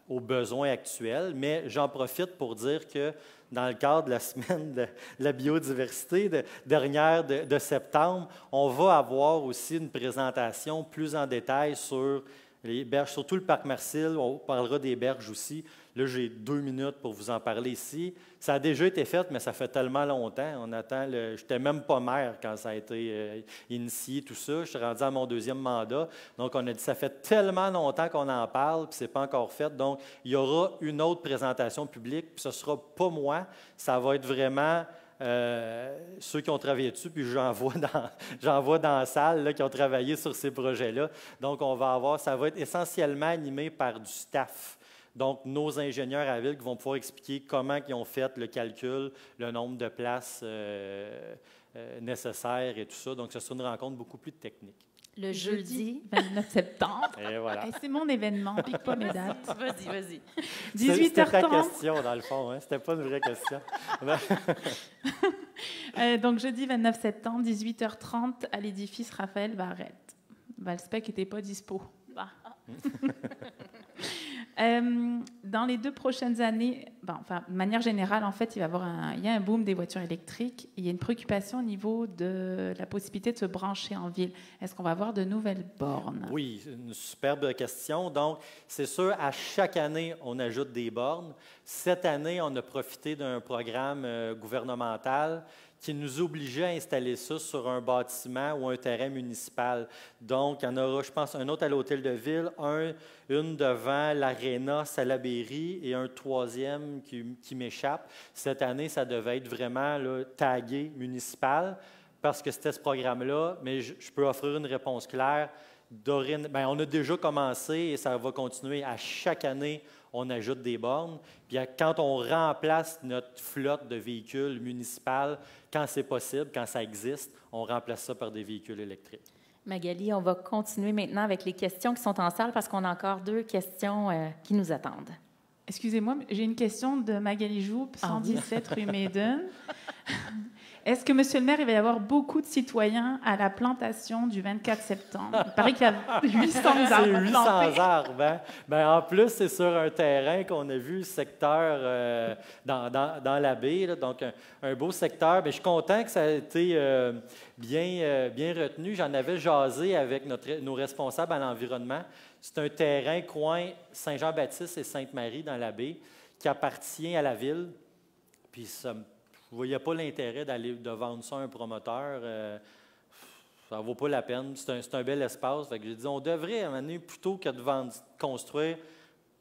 aux besoins actuels, mais j'en profite pour dire que dans le cadre de la semaine de la biodiversité dernière de septembre, on va avoir aussi une présentation plus en détail sur les berges, surtout le parc Marcil. On parlera des berges aussi. Là, j'ai 2 minutes pour vous en parler ici. Ça a déjà été fait, mais ça fait tellement longtemps. On attend. Je n'étais même pas maire quand ça a été initié, tout ça. Je suis rendu à mon 2e mandat. Donc, on a dit, ça fait tellement longtemps qu'on en parle, puis ce n'est pas encore fait. Donc, il y aura une autre présentation publique, puis ce ne sera pas moi. Ça va être vraiment ceux qui ont travaillé dessus, puis j'en vois dans la salle là, qui ont travaillé sur ces projets-là. Donc, ça va être essentiellement animé par du staff. Donc, nos ingénieurs à la ville qui vont pouvoir expliquer comment ils ont fait le calcul, le nombre de places nécessaires et tout ça. Donc, ce sera une rencontre beaucoup plus technique. Le jeudi 29 septembre. Et voilà. C'est mon événement, pique pas mes dates. Vas-y. 18h30. C'était ta question, dans le fond. Hein? C'était pas une vraie question. Donc, jeudi 29 septembre, 18h30, à l'édifice Raphaël Barrette. Valspec n'était pas dispo. Bah. Dans les 2 prochaines années, de manière générale, en fait, il y a un boom des voitures électriques. Il y a une préoccupation au niveau de la possibilité de se brancher en ville. Est-ce qu'on va avoir de nouvelles bornes? Oui, une superbe question. Donc, c'est sûr, à chaque année, on ajoute des bornes. Cette année, on a profité d'un programme gouvernemental qui nous obligeait à installer ça sur un bâtiment ou un terrain municipal. Donc, il y en aura, je pense, un autre à l'hôtel de ville, une devant l'aréna Salaberry et un 3e qui m'échappe. Cette année, ça devait être vraiment là, tagué municipal parce que c'était ce programme-là, mais je peux offrir une réponse claire. On a déjà commencé et ça va continuer. À chaque année, on ajoute des bornes. Puis quand on remplace notre flotte de véhicules municipaux, quand c'est possible, quand ça existe, on remplace ça par des véhicules électriques. Magali, on va continuer maintenant avec les questions qui sont en salle parce qu'on a encore 2 questions qui nous attendent. Excusez-moi, j'ai une question de Magali Joupe, 117 rue Maiden. Est-ce que, Monsieur le maire, il va y avoir beaucoup de citoyens à la plantation du 24 septembre? Il paraît qu'il y a 800 arbres. C'est 800 arbres. Hein? Ben, en plus, c'est sur un terrain qu'on a vu, secteur dans la baie, là, donc un beau secteur. Bien, je suis content que ça a été bien retenu. J'en avais jasé avec nos responsables à l'environnement. C'est un terrain coin Saint-Jean-Baptiste et Sainte-Marie dans la baie qui appartient à la ville. Puis ça je ne voyais pas l'intérêt de vendre ça à un promoteur. Ça ne vaut pas la peine. C'est un bel espace. Fait que j'ai dit, on devrait, à un moment donné, plutôt que de construire,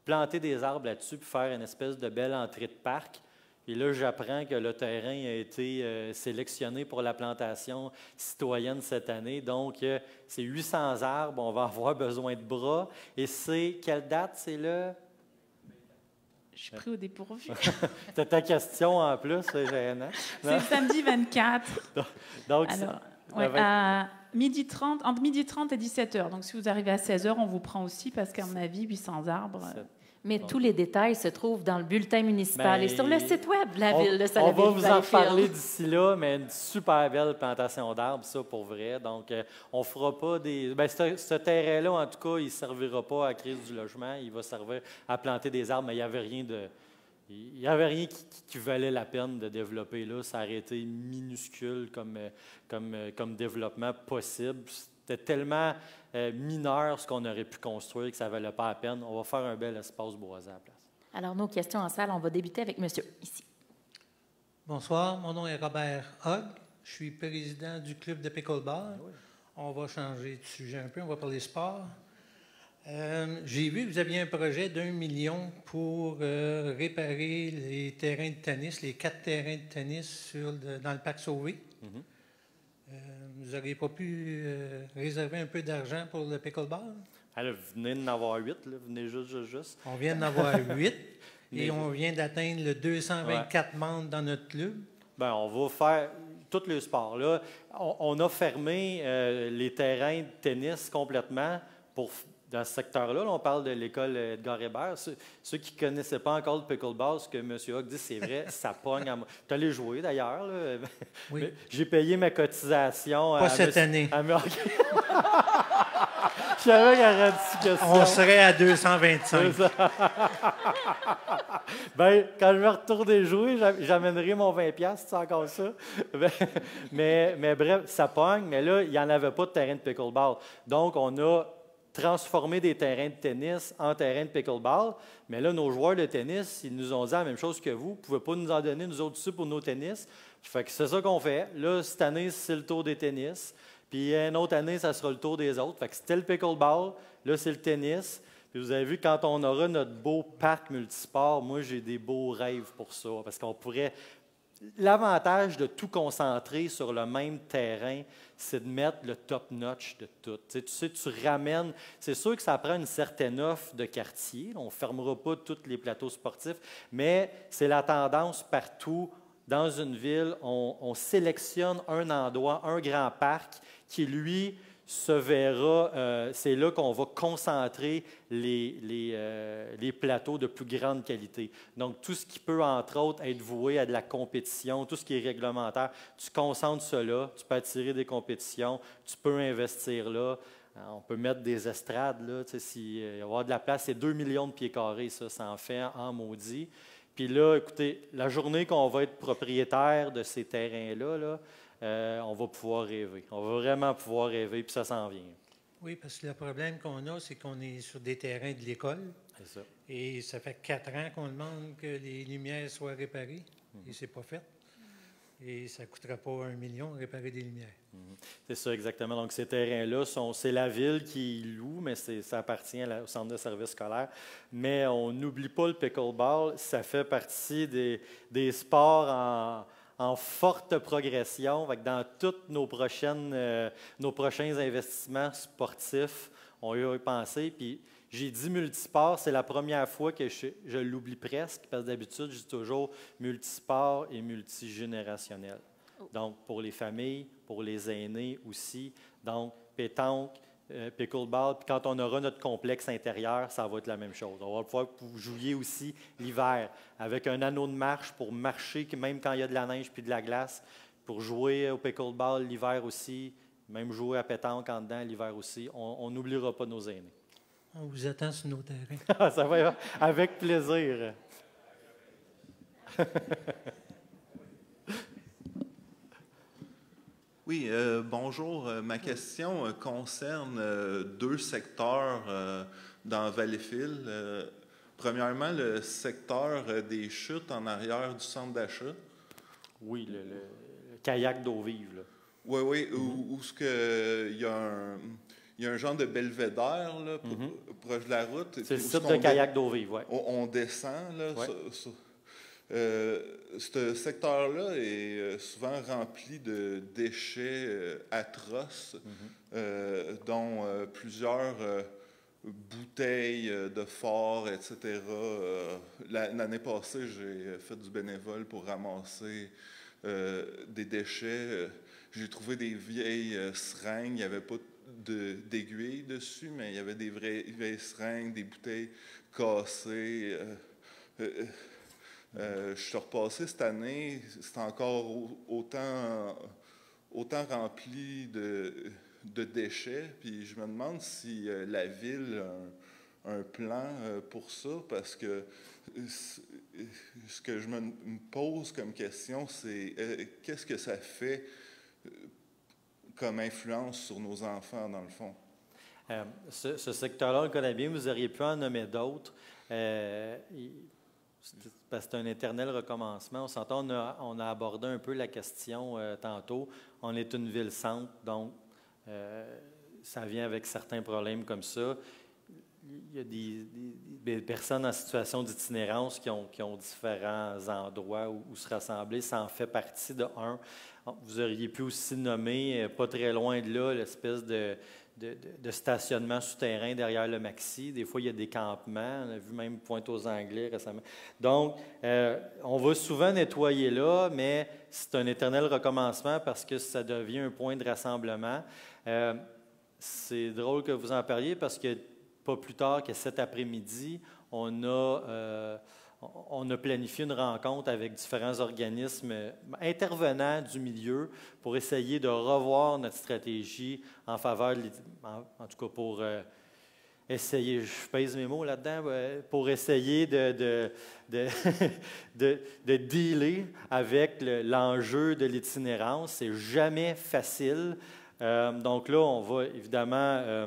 planter des arbres là-dessus puis faire une espèce de belle entrée de parc. Et là, j'apprends que le terrain a été sélectionné pour la plantation citoyenne cette année. Donc, c'est 800 arbres. On va avoir besoin de bras. Et c'est, quelle date c'est là? Je suis pris au dépourvu. C'était ta question en plus, c'est gênant. C'est samedi 24. Donc, alors, à midi 30, entre midi 30 et 17h. Donc, si vous arrivez à 16h, on vous prend aussi parce qu'à mon avis, 800 arbres. Mais tous les détails se trouvent dans le bulletin municipal et sur le site web de la ville de On va vous en Salaberry-Valleyfield. parler d'ici là, mais une super belle plantation d'arbres, ça, pour vrai. Donc, on ne fera pas des... Bien, ce terrain-là, en tout cas, il ne servira pas à la crise du logement. Il va servir à planter des arbres, mais il n'y avait rien de... Il n'y avait rien qui valait la peine de développer là. Ça aurait été minuscule comme développement possible. C'était tellement mineur ce qu'on aurait pu construire que ça ne valait pas la peine. On va faire un bel espace boisé à la place. Alors, nos questions en salle, on va débuter avec monsieur, ici. Bonsoir, mon nom est Robert Hogg. Je suis président du club de pickleball. Oui. On va changer de sujet un peu, on va parler sport. J'ai vu que vous aviez un projet d'1 million pour réparer les terrains de tennis, les 4 terrains de tennis dans le parc Sauvé. Mm-hmm. Vous n'auriez pas pu réserver un peu d'argent pour le pickleball? Alors, vous venez d'en avoir 8, là. Vous venez juste. On vient d'en avoir 8 et on vient d'atteindre le 224 membres dans notre club. Bien, on va faire tous les sports. Là. On a fermé les terrains de tennis complètement dans ce secteur-là. Là, on parle de l'école Edgar Hébert. Ceux qui ne connaissaient pas encore le pickleball, ce que M. Hogg dit, c'est vrai, ça pogne. Tu allé jouer d'ailleurs. Là. Oui. J'ai payé ma cotisation. Pas cette année. Je savais qu'il y aurait une question. On serait à 225. Bien, quand je vais retourner jouer, j'amènerai mon 20$, c'est encore ça. mais bref, ça pogne. Mais là, il n'y en avait pas de terrain de pickleball. Donc, on a transformer des terrains de tennis en terrain de pickleball. Mais là, nos joueurs de tennis, ils nous ont dit la même chose que vous. Vous ne pouvez pas nous en donner, nous autres, dessus pour nos tennis. Fait que c'est ça qu'on fait. Là, cette année, c'est le tour des tennis. Puis une autre année, ça sera le tour des autres. Fait que c'était le pickleball. Là, c'est le tennis. Puis vous avez vu, quand on aura notre beau parc multisport, moi, j'ai des beaux rêves pour ça. Parce qu'on pourrait... L'avantage de tout concentrer sur le même terrain, c'est de mettre le top-notch de tout. Tu ramènes... C'est sûr que ça prend une certaine offre de quartier. On ne fermera pas tous les plateaux sportifs, mais c'est la tendance partout. Dans une ville, on sélectionne un endroit, un grand parc qui, lui, se verra, c'est là qu'on va concentrer les plateaux de plus grande qualité. Donc, tout ce qui peut, entre autres, être voué à de la compétition, tout ce qui est réglementaire, tu concentres cela, tu peux attirer des compétitions, tu peux investir là. On peut mettre des estrades, là, s'il y avoir de la place, c'est 2 millions de pieds carrés, ça en fait en maudit. Puis là, écoutez, la journée qu'on va être propriétaire de ces terrains-là, là, on va pouvoir rêver. On va vraiment pouvoir rêver, puis ça s'en vient. Oui, parce que le problème qu'on a, c'est qu'on est sur des terrains de l'école. C'est ça. Et ça fait 4 ans qu'on demande que les lumières soient réparées. Et c'est pas fait. Et ça ne coûtera pas 1 million de réparer des lumières. C'est ça, exactement. Donc, ces terrains-là, c'est la ville qui loue, mais ça appartient au centre de services scolaires. Mais on n'oublie pas le pickleball. Ça fait partie des sports en forte progression. Dans tous nos prochains investissements sportifs, on y a pensé. Puis, j'ai dit multisport, c'est la première fois que je l'oublie presque, parce que d'habitude, je dis toujours multisport et multigénérationnel. Donc, pour les familles, pour les aînés aussi. Donc, pétanque, pickleball. Puis quand on aura notre complexe intérieur, ça va être la même chose. On va pouvoir jouer aussi l'hiver avec un anneau de marche pour marcher, même quand il y a de la neige puis de la glace. pour jouer au pickleball l'hiver aussi, même jouer à pétanque en dedans l'hiver aussi. On n'oubliera pas nos aînés. On vous attend sur nos terrains. Ça va être avec plaisir. Oui, bonjour. Ma question concerne deux secteurs dans Valleyfield. Premièrement, le secteur des chutes en arrière du centre d'achat. Oui, le kayak d'eau vive. Là. Oui, oui, où il y a un genre de belvédère là, proche de la route. C'est le site de kayak d'eau vive, oui. On descend, là. Ce secteur-là est souvent rempli de déchets atroces, dont plusieurs bouteilles de fort, etc. L'année passée, j'ai fait du bénévole pour ramasser des déchets. J'ai trouvé des vieilles seringues. Il n'y avait pas d'aiguilles dessus, mais il y avait des vieilles seringues, des bouteilles cassées. Je suis repassé cette année, c'est encore autant rempli de déchets. Puis je me demande si la ville a un plan pour ça, parce que ce que je me pose comme question, c'est qu'est-ce que ça fait comme influence sur nos enfants, dans le fond? Ce secteur-là, on le connaît bien, vous auriez pu en nommer d'autres. Parce que c'est un éternel recommencement. On s'entend, on a abordé un peu la question tantôt. On est une ville-centre, donc ça vient avec certains problèmes comme ça. Il y a des personnes en situation d'itinérance qui ont différents endroits où se rassembler. Ça en fait partie de un. Vous auriez pu aussi nommer, pas très loin de là, l'espèce de stationnement souterrain derrière le Maxi. Des fois, il y a des campements. On a vu même Pointe-aux-Anglais récemment. Donc, on va souvent nettoyer là, mais c'est un éternel recommencement parce que ça devient un point de rassemblement. C'est drôle que vous en parliez parce que pas plus tard que cet après-midi, on a planifié une rencontre avec différents organismes intervenants du milieu pour essayer de revoir notre stratégie en faveur, en tout cas pour essayer, je pèse mes mots là-dedans, pour essayer de dealer avec l'enjeu de l'itinérance. C'est jamais facile. Donc là, on va évidemment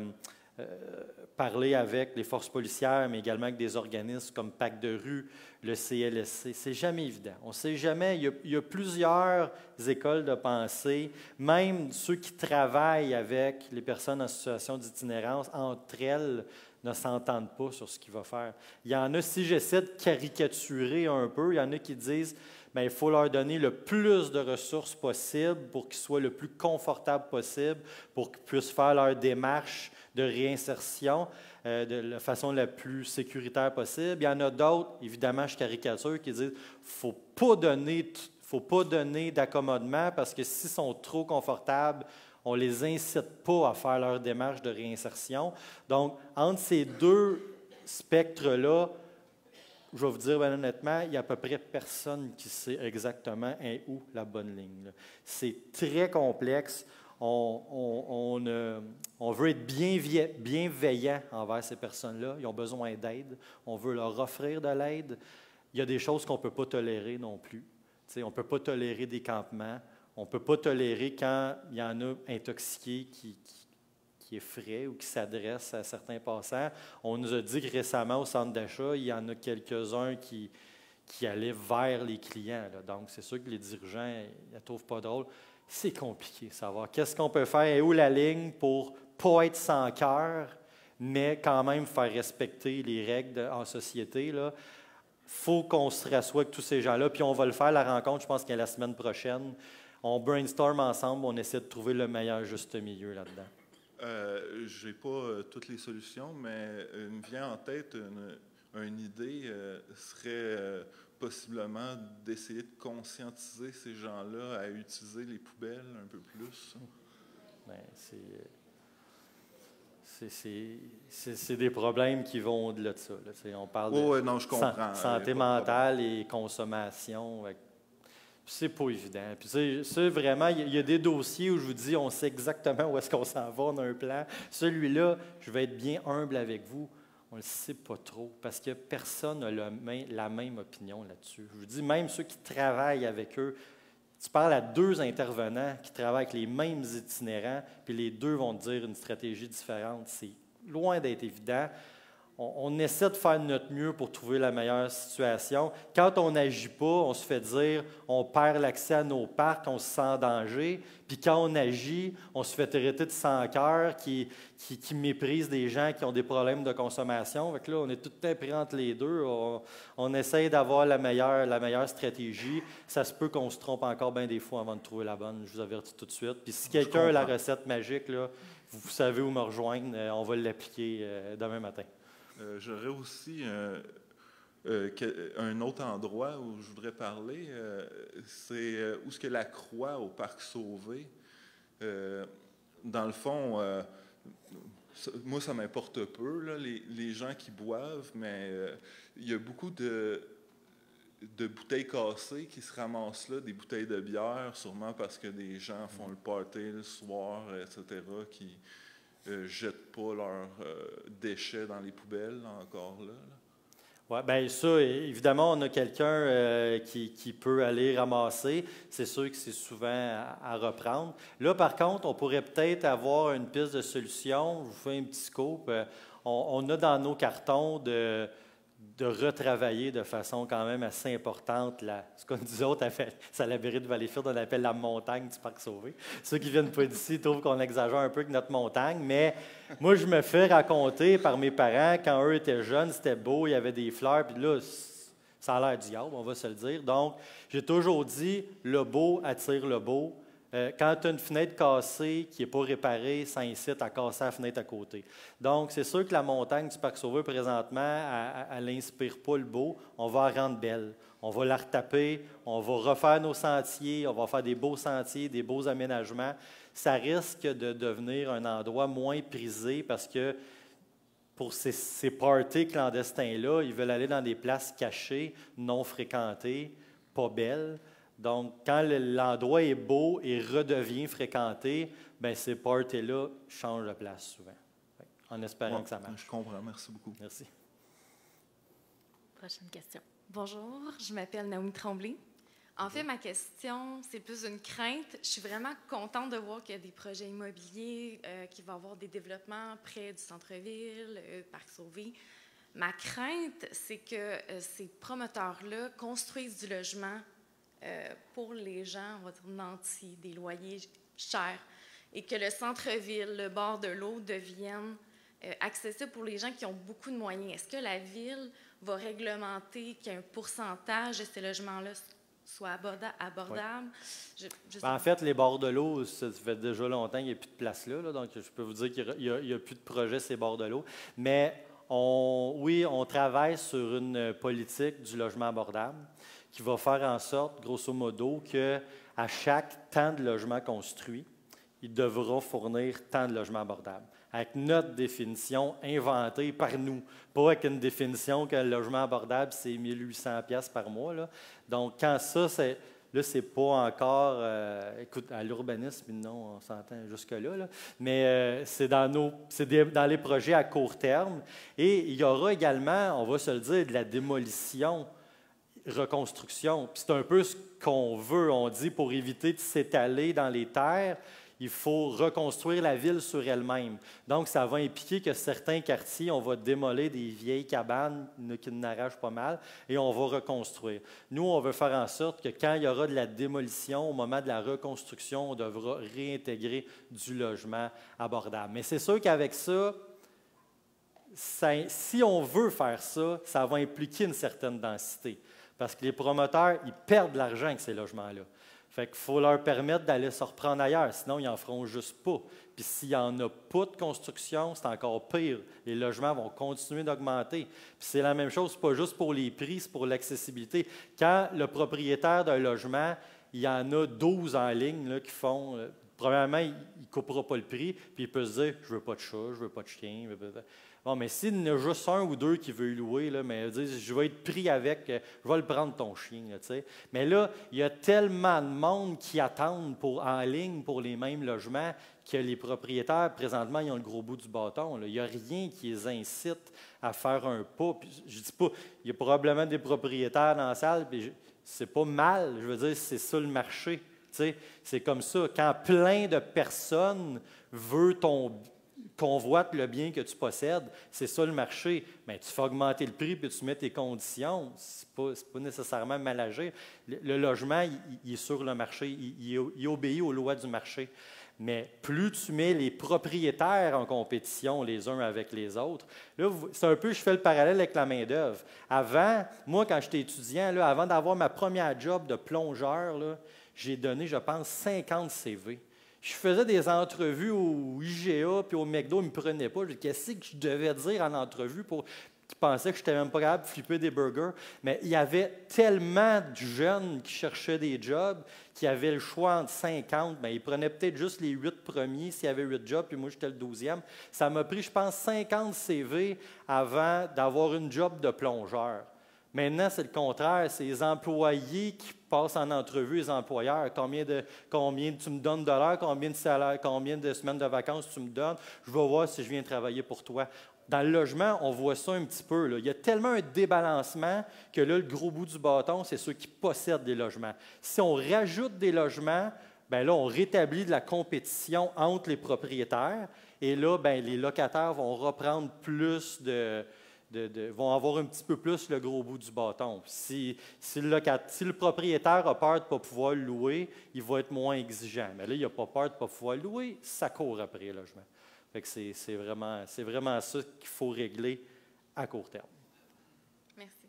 parler avec les forces policières, mais également avec des organismes comme Pacte de rue, le CLSC. C'est jamais évident. On ne sait jamais. Il y a plusieurs écoles de pensée, même ceux qui travaillent avec les personnes en situation d'itinérance, entre elles, ne s'entendent pas sur ce qu'il va faire. Il y en a, si j'essaie de caricaturer un peu, il y en a qui disent bien, il faut leur donner le plus de ressources possible pour qu'ils soient le plus confortables possible, pour qu'ils puissent faire leur démarche de réinsertion de la façon la plus sécuritaire possible. Il y en a d'autres, évidemment, je caricature, qui disent qu'il ne faut pas donner d'accommodement parce que s'ils sont trop confortables, on ne les incite pas à faire leur démarche de réinsertion. Donc, entre ces deux spectres-là, je vais vous dire bien honnêtement, il y a à peu près personne qui sait exactement où la bonne ligne. C'est très complexe. On veut être bienveillant envers ces personnes-là. Ils ont besoin d'aide. On veut leur offrir de l'aide. Il y a des choses qu'on ne peut pas tolérer non plus. T'sais, on ne peut pas tolérer des campements. On ne peut pas tolérer quand il y en a intoxiqués qui effraient ou qui s'adressent à certains passants. On nous a dit que récemment, au centre d'achat, il y en a quelques-uns qui allaient vers les clients. Là. Donc, c'est sûr que les dirigeants ne la trouvent pas drôle. C'est compliqué de savoir qu'est-ce qu'on peut faire et où la ligne pour ne pas être sans cœur, mais quand même faire respecter les règles en société. Il faut qu'on se rassoie avec tous ces gens-là, puis on va le faire, la rencontre, je pense qu'il y a la semaine prochaine. On brainstorm ensemble, on essaie de trouver le meilleur juste milieu là-dedans. Je n'ai pas toutes les solutions, mais il me vient en tête une idée serait possiblement d'essayer de conscientiser ces gens-là à utiliser les poubelles un peu plus. Bien, c'est des problèmes qui vont au-delà de ça. Là. On parle de non, je comprends. Santé mentale et consommation. C'est pas évident. Puis ça, vraiment, il y a des dossiers où je vous dis, on sait exactement où est-ce qu'on s'en va, on a un plan. Celui-là, je vais être bien humble avec vous, on ne le sait pas trop, parce que personne n'a la même opinion là-dessus. Je vous dis, même ceux qui travaillent avec eux, tu parles à 2 intervenants qui travaillent avec les mêmes itinérants, puis les 2 vont te dire une stratégie différente. C'est loin d'être évident. On essaie de faire de notre mieux pour trouver la meilleure situation. Quand on n'agit pas, on se fait dire on perd l'accès à nos parcs, on se sent en danger. Puis quand on agit, on se fait traiter de sans-cœur qui méprise des gens qui ont des problèmes de consommation. Fait que là, on est tout le temps pris entre les deux. On essaie d'avoir la meilleure stratégie. Ça se peut qu'on se trompe encore bien des fois avant de trouver la bonne, je vous avertis tout de suite. Puis si quelqu'un a la recette magique, là, vous savez où me rejoindre, on va l'appliquer demain matin. J'aurais aussi un autre endroit où je voudrais parler, c'est où est-ce que la croix au Parc Sauvé. Dans le fond, moi, ça m'importe peu, là, les gens qui boivent, mais il y a beaucoup de bouteilles cassées qui se ramassent là, des bouteilles de bière, sûrement parce que des gens font le party le soir, etc., qui jettent pas leurs déchets dans les poubelles, encore là. Oui, bien ça, évidemment, on a quelqu'un qui peut aller ramasser. C'est sûr que c'est souvent à reprendre. Là, par contre, on pourrait peut-être avoir une piste de solution. Je vous fais un petit scoop. On a dans nos cartons de retravailler de façon quand même assez importante ce qu'on nous autres, ça la mairie de Valleyfield, on appelle la montagne du Parc Sauvé. Ceux qui viennent pas d'ici trouvent qu'on exagère un peu avec notre montagne, mais moi, je me fais raconter par mes parents, quand eux étaient jeunes, c'était beau, il y avait des fleurs, puis là, ça a l'air du diable, on va se le dire. Donc, j'ai toujours dit, le beau attire le beau. Quand tu as une fenêtre cassée qui n'est pas réparée, ça incite à casser la fenêtre à côté. Donc, c'est sûr que la montagne du Parc Sauvé, présentement, elle n'inspire pas le beau. On va la rendre belle. On va la retaper, on va refaire nos sentiers, on va faire des beaux sentiers, des beaux aménagements. Ça risque de devenir un endroit moins prisé parce que pour ces parties clandestins-là, ils veulent aller dans des places cachées, non fréquentées, pas belles. Donc, quand l'endroit est beau et redevient fréquenté, bien, ces parties-là changent de place souvent, en espérant que ça marche. Je comprends. Merci beaucoup. Merci. Prochaine question. Bonjour, je m'appelle Naomi Tremblay. En fait, ma question, c'est plus une crainte. Je suis vraiment contente de voir qu'il y a des projets immobiliers, qu'il va y avoir des développements près du centre-ville, Parc Sauvé. Ma crainte, c'est que ces promoteurs-là construisent du logement pour les gens, on va dire, nantis, des loyers chers, et que le centre-ville, le bord de l'eau deviennent accessibles pour les gens qui ont beaucoup de moyens. Est-ce que la Ville va réglementer qu'il y ait un pourcentage de ces logements-là soit abordable? Oui. En fait, les bords de l'eau, ça fait déjà longtemps qu'il n'y a plus de place là, donc je peux vous dire qu'il n'y a plus de projet ces bords de l'eau. Mais on travaille sur une politique du logement abordable qui va faire en sorte, grosso modo, qu'à chaque temps de logement construit, il devra fournir tant de logements abordables, avec notre définition inventée par nous, pas avec une définition que le logement abordable, c'est 1 800 $ par mois. Là. Donc, quand ça, c'est pas encore, écoute, à l'urbanisme, non, on s'entend jusque-là, là, mais c'est dans les projets à court terme. Et il y aura également, on va se le dire, de la démolition, reconstruction. Puis c'est un peu ce qu'on veut. On dit, pour éviter de s'étaler dans les terres, il faut reconstruire la ville sur elle-même. Donc, ça va impliquer que certains quartiers, on va démolir des vieilles cabanes qui n'arrachent pas mal et on va reconstruire. Nous, on veut faire en sorte que quand il y aura de la démolition, au moment de la reconstruction, on devra réintégrer du logement abordable. Mais c'est sûr qu'avec ça, si on veut faire ça, ça va impliquer une certaine densité. Parce que les promoteurs, ils perdent de l'argent avec ces logements-là. Fait qu'il faut leur permettre d'aller se reprendre ailleurs, sinon ils n'en feront juste pas. Puis s'il n'y en a pas de construction, c'est encore pire. Les logements vont continuer d'augmenter. Puis c'est la même chose, pas juste pour les prix, c'est pour l'accessibilité. Quand le propriétaire d'un logement, il y en a 12 en ligne là, qui font... premièrement, il ne coupera pas le prix, puis il peut se dire « je ne veux pas de chat, je ne veux pas de chien ». Bon, mais s'il y en a juste un ou deux qui veulent louer, là, mais disent, je vais être pris avec, je vais le prendre ton chien. Là, t'sais. Mais là, il y a tellement de monde qui attendent en ligne pour les mêmes logements que les propriétaires, présentement, ils ont le gros bout du bâton. Là. Il n'y a rien qui les incite à faire un pas. Puis, je ne dis pas, il y a probablement des propriétaires dans la salle, puis c'est pas mal. Je veux dire, c'est ça le marché. T'sais. C'est comme ça. Quand plein de personnes veulent convoite le bien que tu possèdes, c'est ça le marché. Mais tu fais augmenter le prix puis tu mets tes conditions. C'est pas nécessairement mal agir. Le logement, il est sur le marché, il obéit aux lois du marché. Mais plus tu mets les propriétaires en compétition les uns avec les autres, là, c'est un peu, je fais le parallèle avec la main-d'œuvre. Avant, moi, quand j'étais étudiant, là, avant d'avoir ma première job de plongeur, là, j'ai donné, je pense, 50 CV. Je faisais des entrevues au IGA puis au McDo, ils ne me prenaient pas. Qu'est-ce que je devais dire en entrevue pour qu'ils pensaient que je n'étais même pas capable de flipper des burgers? Mais il y avait tellement de jeunes qui cherchaient des jobs qui avaient le choix entre 50. Bien, ils prenaient peut-être juste les 8 premiers s'il y avait 8 jobs, puis moi, j'étais le 12e. Ça m'a pris, je pense, 50 CV avant d'avoir une job de plongeur. Maintenant, c'est le contraire. C'est les employés qui passent en entrevue, les employeurs. Combien tu me donnes de l'heure, combien de salaire, combien de semaines de vacances tu me donnes. Je vais voir si je viens travailler pour toi. Dans le logement, on voit ça un petit peu. Là. Il y a tellement un débalancement que là, le gros bout du bâton, c'est ceux qui possèdent des logements. Si on rajoute des logements, bien là, on rétablit de la compétition entre les propriétaires. Et là, bien, les locataires vont reprendre plus vont avoir un petit peu plus le gros bout du bâton. Si le propriétaire a peur de ne pas pouvoir le louer, il va être moins exigeant. Mais là, il n'a pas peur de ne pas pouvoir le louer, ça court après le logement. Fait que c'est vraiment ça qu'il faut régler à court terme. Merci.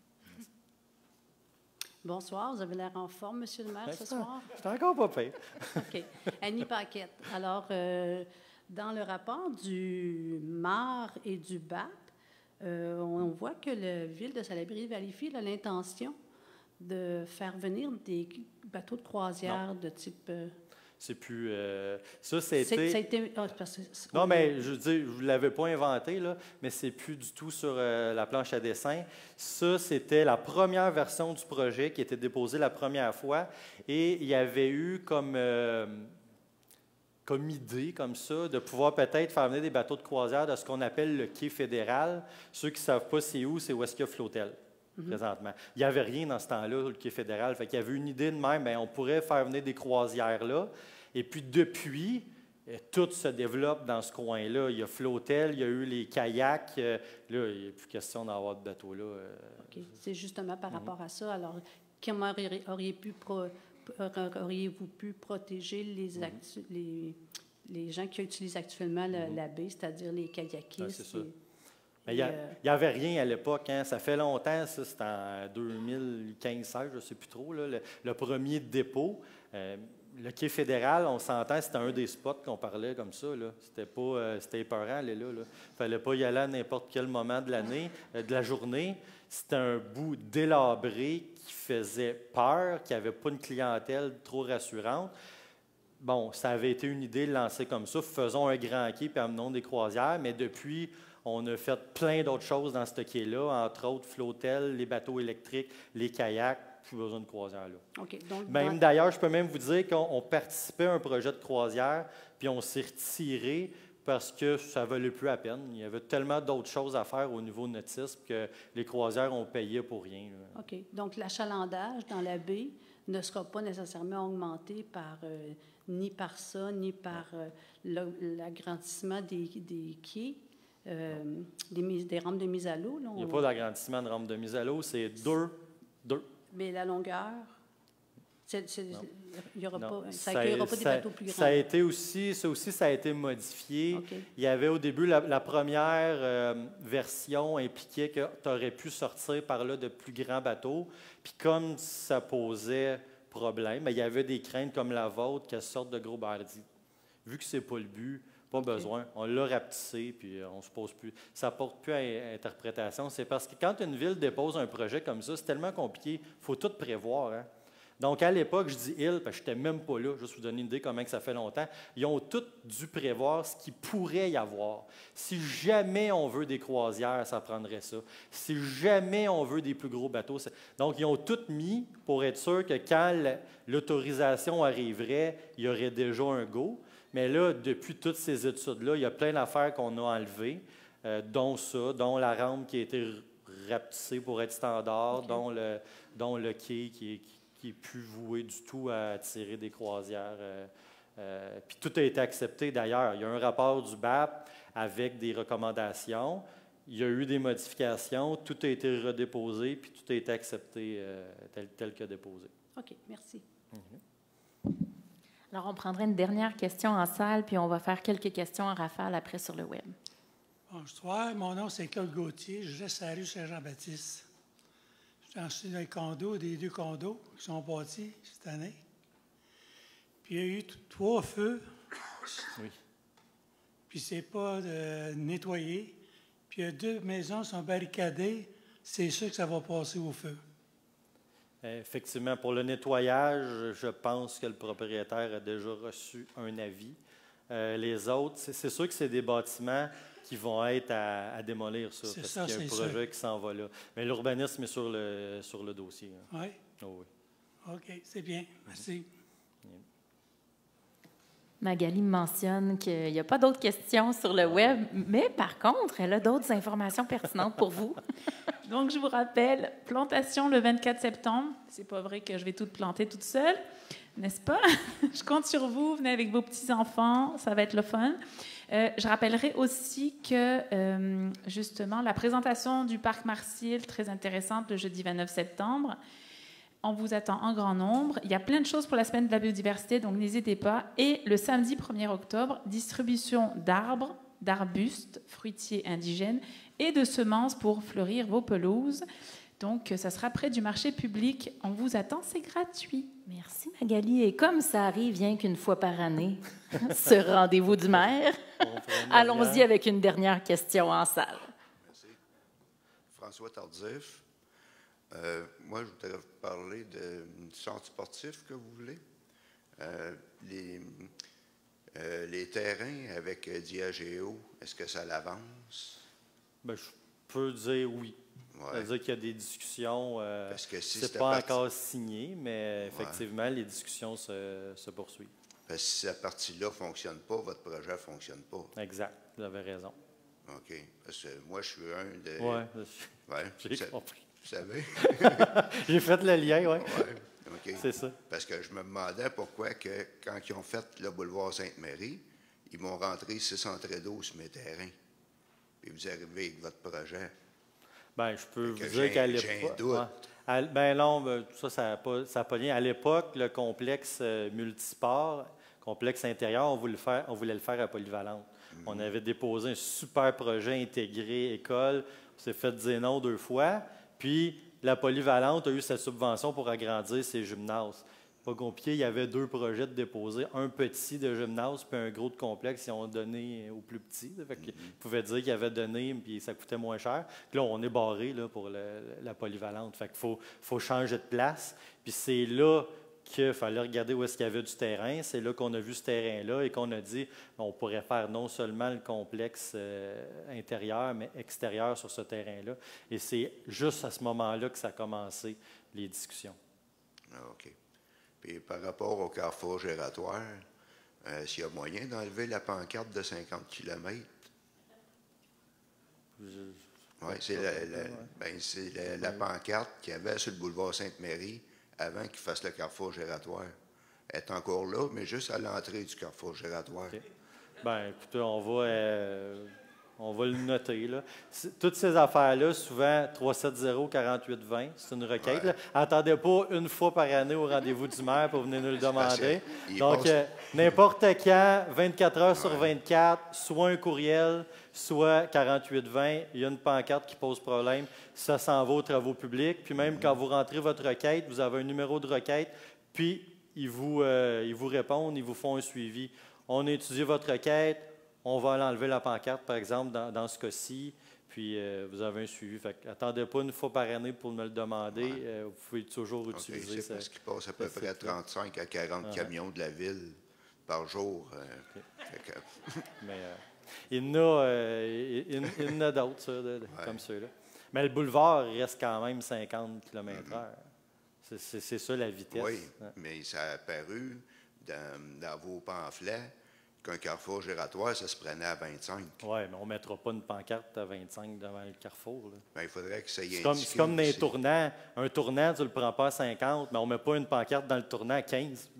Bonsoir, vous avez l'air en forme, Monsieur le maire, ce soir? Je suis encore pas pire. OK. Annie Paquette. Alors, dans le rapport du MAR et du BAP, on voit que la ville de Salaberry-Valleyfield a l'intention de faire venir des bateaux de croisière de type... C'est plus... ça a été... Non, mais je veux dire, vous ne l'avez pas inventé, là, mais c'est plus du tout sur la planche à dessin. Ça, c'était la première version du projet qui était déposée la première fois. Et il y avait eu comme idée, comme ça, de pouvoir peut-être faire venir des bateaux de croisière de ce qu'on appelle le quai fédéral. Ceux qui ne savent pas c'est où est-ce qu'il y a Flotel, présentement. Il n'y avait rien dans ce temps-là, le quai fédéral. Fait qu'il y avait une idée de même, bien, on pourrait faire venir des croisières là. Et puis, depuis, tout se développe dans ce coin-là. Il y a Flotel, il y a eu les kayaks. Là, il n'y a plus question d'avoir de bateaux là. OK. C'est justement par rapport à ça. Alors, comment auriez-vous pu protéger les gens qui utilisent actuellement la baie, c'est-à-dire les kayakistes? C'est ça. Mais il n'y avait rien à l'époque. Hein. Ça fait longtemps, ça, c'était en 2015-16, je ne sais plus trop, là, le premier dépôt. Le quai fédéral, on s'entend, c'était un des spots qu'on parlait comme ça. Là. C'était épeurant, aller là. Il ne fallait pas y aller à n'importe quel moment de l'année, de la journée. C'était un bout délabré qui faisait peur, qui n'avait pas une clientèle trop rassurante. Bon, ça avait été une idée de lancer comme ça. Faisons un grand quai puis amenons des croisières. Mais depuis, on a fait plein d'autres choses dans ce quai-là, entre autres Flotel, les bateaux électriques, les kayaks. Plus besoin de croisière là. Okay, donc, D'ailleurs, je peux même vous dire qu'on participait à un projet de croisière, puis on s'est retiré parce que ça ne valait plus la peine. Il y avait tellement d'autres choses à faire au niveau nautisme que les croisières ont payé pour rien. Là. OK. Donc, l'achalandage dans la baie ne sera pas nécessairement augmenté ni par ça, ni par l'agrandissement des quais, des rampes de mise à l'eau. Là, il n'y a pas d'agrandissement de rampes de mise à l'eau, c'est deux. Mais la longueur, il y aura pas, ça n'accueillera pas des bateaux plus grands. Ça a été modifié. Okay. Il y avait au début, la première version impliquait que tu aurais pu sortir par là de plus grands bateaux. Puis comme ça posait problème, il y avait des craintes comme la vôtre qu'elle sorte de gros bardis. Vu que ce n'est pas le but, pas besoin. On l'a rapetissé, puis on se pose plus. Ça ne porte plus à interprétation. C'est parce que quand une ville dépose un projet comme ça, c'est tellement compliqué. Il faut tout prévoir. Hein? Donc, à l'époque, je dis « ils » parce que je n'étais même pas là, juste vous donner une idée comment que ça fait longtemps. Ils ont tous dû prévoir ce qu'il pourrait y avoir. Si jamais on veut des croisières, ça prendrait ça. Si jamais on veut des plus gros bateaux, donc ils ont tout mis pour être sûr que quand l'autorisation arriverait, il y aurait déjà un go. Mais là, depuis toutes ces études-là, il y a plein d'affaires qu'on a enlevées, dont ça, dont la rampe qui a été rapetissée pour être standard, okay. dont le quai qui est plus voué du tout à attirer des croisières. Puis tout a été accepté d'ailleurs. Il y a un rapport du BAP avec des recommandations. Il y a eu des modifications. Tout a été redéposé, puis tout a été accepté tel que déposé. OK, merci. Alors, on prendrait une dernière question en salle, puis on va faire quelques questions en rafale après sur le web. Bonsoir, mon nom c'est Claude Gauthier. Je reste à la rue Saint-Jean-Baptiste. J'en suis dans des 2 condos qui sont bâtis cette année. Puis il y a eu 3 feux. Oui. Puis c'est pas nettoyé. Puis il y a 2 maisons qui sont barricadées. C'est sûr que ça va passer au feu. Effectivement, pour le nettoyage, je pense que le propriétaire a déjà reçu un avis. Les autres, c'est sûr que c'est des bâtiments qui vont être à démolir, ça, parce qu'il y a un projet qui s'en va là. Mais l'urbanisme est sur le dossier. Hein. Oui? Oh, oui. OK, c'est bien. Merci. Magali mentionne qu'il n'y a pas d'autres questions sur le web, mais par contre, elle a d'autres informations pertinentes pour vous. Donc, je vous rappelle, plantation le 24 septembre. C'est pas vrai que je vais tout planter toute seule, n'est-ce pas? Je compte sur vous. Venez avec vos petits-enfants. Ça va être le fun. Je rappellerai aussi que, justement, la présentation du Parc Marciel, très intéressante, le jeudi 29 septembre. On vous attend en grand nombre. Il y a plein de choses pour la semaine de la biodiversité, donc n'hésitez pas. Et le samedi 1er octobre, distribution d'arbres, d'arbustes, fruitiers indigènes et de semences pour fleurir vos pelouses. Donc, ça sera près du marché public. On vous attend, c'est gratuit. Merci, Magali. Et comme ça arrive rien qu'une fois par année, ce rendez-vous du maire, allons-y avec une dernière question en salle. Merci. François Tardif. Moi, je voudrais vous parler du centre sportif que vous voulez. Les terrains avec Diageo, est-ce que ça l'avance? Bien, je peux dire oui. Ouais. C'est-à-dire qu'il y a des discussions. Parce que si c'est pas encore signé, mais effectivement, les discussions se poursuivent. Parce que si cette partie-là ne fonctionne pas, votre projet ne fonctionne pas. Exact. Vous avez raison. OK. Parce que moi, je suis un de... Oui, j'ai compris. Vous savez? J'ai fait le lien, oui. Oui, OK. C'est ça. Parce que je me demandais pourquoi, quand ils ont fait le boulevard Sainte-Marie, ils m'ont rentré 6 entrées d'eau sur mes terrains. Puis vous arrivez avec votre projet. Bien, je peux vous dire qu'à l'époque... J'ai un doute. Bien non, ça n'a pas lien. À l'époque, le complexe multisport, complexe intérieur, on voulait le faire à Polyvalente. On avait déposé un super projet intégré école. On s'est fait dire non 2 fois. Puis, la Polyvalente a eu sa subvention pour agrandir ses gymnases. Pas compliqué, il y avait 2 projets de déposer, un petit de gymnase puis un gros de complexe. Ils ont donné au plus petit. Ils pouvaient dire qu'ils avaient donné, puis ça coûtait moins cher. Puis là, on est barré là, pour la Polyvalente. Fait qu'il faut changer de place. Puis c'est là qu'il fallait regarder où est-ce qu'il y avait du terrain. C'est là qu'on a vu ce terrain-là et qu'on a dit on pourrait faire non seulement le complexe intérieur, mais extérieur sur ce terrain-là. Et c'est juste à ce moment-là que ça a commencé, les discussions. Ah, OK. Puis par rapport au carrefour gératoire, s'il y a moyen d'enlever la pancarte de 50 km? Oui, c'est la pancarte qu'il y avait sur le boulevard Sainte-Marie avant qu'il fasse le carrefour gératoire. Elle est encore là, mais juste à l'entrée du carrefour gératoire. Okay. Bien, écoutez, on va le noter. Là. Toutes ces affaires-là, souvent, 370-4820, c'est une requête. Ouais. Attendez pas une fois par année au rendez-vous du maire pour venir nous le demander. Donc, n'importe quand, 24 heures sur 24, soit un courriel, soit 4820, il y a une pancarte qui pose problème. Ça s'en va aux travaux publics. Puis même quand vous rentrez votre requête, vous avez un numéro de requête, puis ils vous répondent, ils vous font un suivi. On a étudié votre requête, on va l'enlever la pancarte, par exemple, dans ce cas-ci, Puis vous avez un suivi. Attendez pas une fois par année pour me le demander. Vous pouvez toujours utiliser ça. Parce qu'il passe à peu près 35 à 40 camions de la ville par jour. Mais il y en a d'autres, comme ceux-là. Mais le boulevard reste quand même 50 km/h. C'est ça la vitesse. Oui, mais ça a apparu dans vos pamphlets qu'un carrefour giratoire, ça se prenait à 25. Oui, mais on ne mettra pas une pancarte à 25 devant le carrefour. Bien, il faudrait que ça y ait. C'est comme dans les tournants. Un tournant, tu ne le prends pas à 50, mais on ne met pas une pancarte dans le tournant à 15.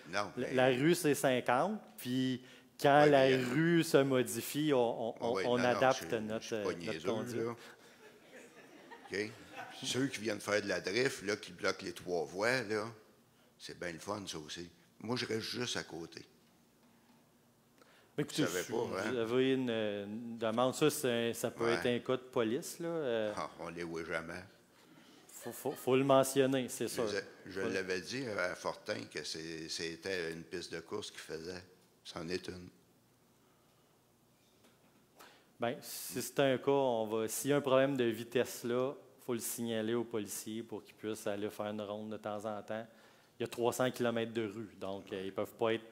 Non. Mais... La rue, c'est 50, puis quand la rue se modifie, on adapte notre conduite. OK. Ceux qui viennent faire de la drift, là, qui bloquent les 3 voies, là, c'est bien le fun, ça aussi. Moi, je reste juste à côté. Écoutez, vous avez une demande. Ça peut être un cas de police. Là. On ne les voit jamais. Faut le mentionner, c'est sûr. Je l'avais dit à Fortin que c'était une piste de course qu'il faisait. C'en est une. Bien, si c'est un cas, s'il y a un problème de vitesse là, il faut le signaler aux policiers pour qu'ils puissent aller faire une ronde de temps en temps. Il y a 300 km de rue, donc ils ne peuvent pas être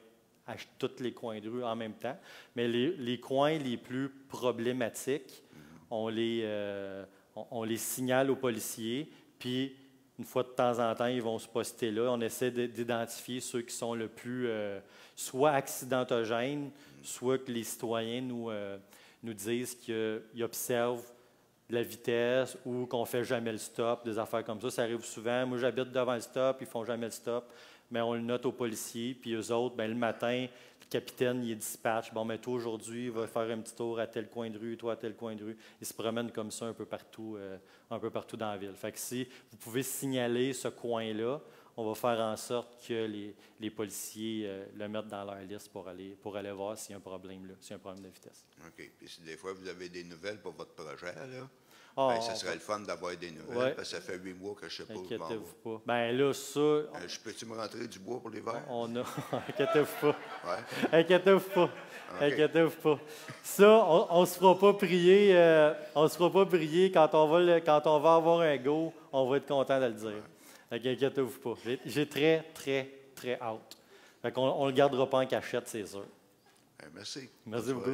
à tous les coins de rue en même temps. Mais les coins les plus problématiques, on les signale aux policiers, puis une fois de temps en temps, ils vont se poster là. On essaie d'identifier ceux qui sont le plus soit accidentogènes, soit que les citoyens nous disent qu'ils observent la vitesse ou qu'on ne fait jamais le stop, des affaires comme ça. Ça arrive souvent. Moi, j'habite devant le stop, ils ne font jamais le stop. Mais on le note aux policiers. Puis eux autres, bien, le matin, le capitaine, il dispatch. Bon, mais toi, aujourd'hui, il va faire un petit tour à tel coin de rue, toi, à tel coin de rue. Ils se promènent comme ça un peu partout dans la ville. Fait que si vous pouvez signaler ce coin-là, on va faire en sorte que les policiers le mettent dans leur liste pour aller voir s'il y a un problème là, s'il y a un problème de vitesse. OK. Puis si des fois, vous avez des nouvelles pour votre projet, là, ça serait le fun d'avoir des nouvelles, parce que ça fait 8 mois que je ne sais pas où je m'en vais. Inquiétez-vous pas. Bien là, ça... je peux-tu me rentrer du bois pour l'hiver? Inquiétez-vous pas. Ouais. Inquiétez-vous pas. Okay. Inquiétez-vous pas. Ça, on ne se fera pas prier. On se fera pas prier quand on va avoir un go, on va être content de le dire. Ouais. Inquiétez-vous pas. J'ai très, très, très hâte. Fait qu'on ne le gardera pas en cachette, c'est sûr. Merci. Merci beaucoup.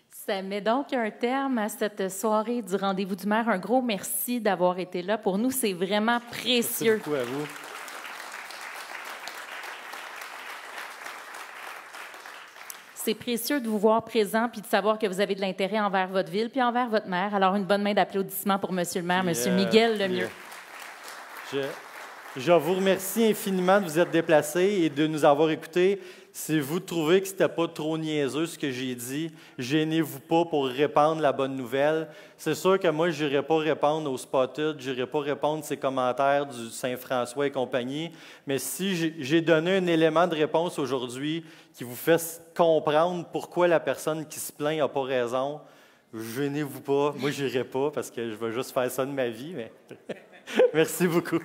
Ça met donc un terme à cette soirée du Rendez-vous du maire. Un gros merci d'avoir été là. Pour nous, c'est vraiment précieux. Merci beaucoup à vous. C'est précieux de vous voir présent puis de savoir que vous avez de l'intérêt envers votre ville puis envers votre maire. Alors, une bonne main d'applaudissements pour Monsieur le maire, Monsieur Miguel Lemieux. Je vous remercie infiniment de vous être déplacés et de nous avoir écoutés. Si vous trouvez que ce n'était pas trop niaiseux ce que j'ai dit, gênez-vous pas pour répandre la bonne nouvelle. C'est sûr que moi, je n'irai pas répondre aux Spotted, je n'irai pas répondre ces commentaires du Saint-François et compagnie, mais si j'ai donné un élément de réponse aujourd'hui qui vous fait comprendre pourquoi la personne qui se plaint n'a pas raison, gênez-vous pas. Moi, je n'irai pas parce que je veux juste faire ça de ma vie, mais merci beaucoup.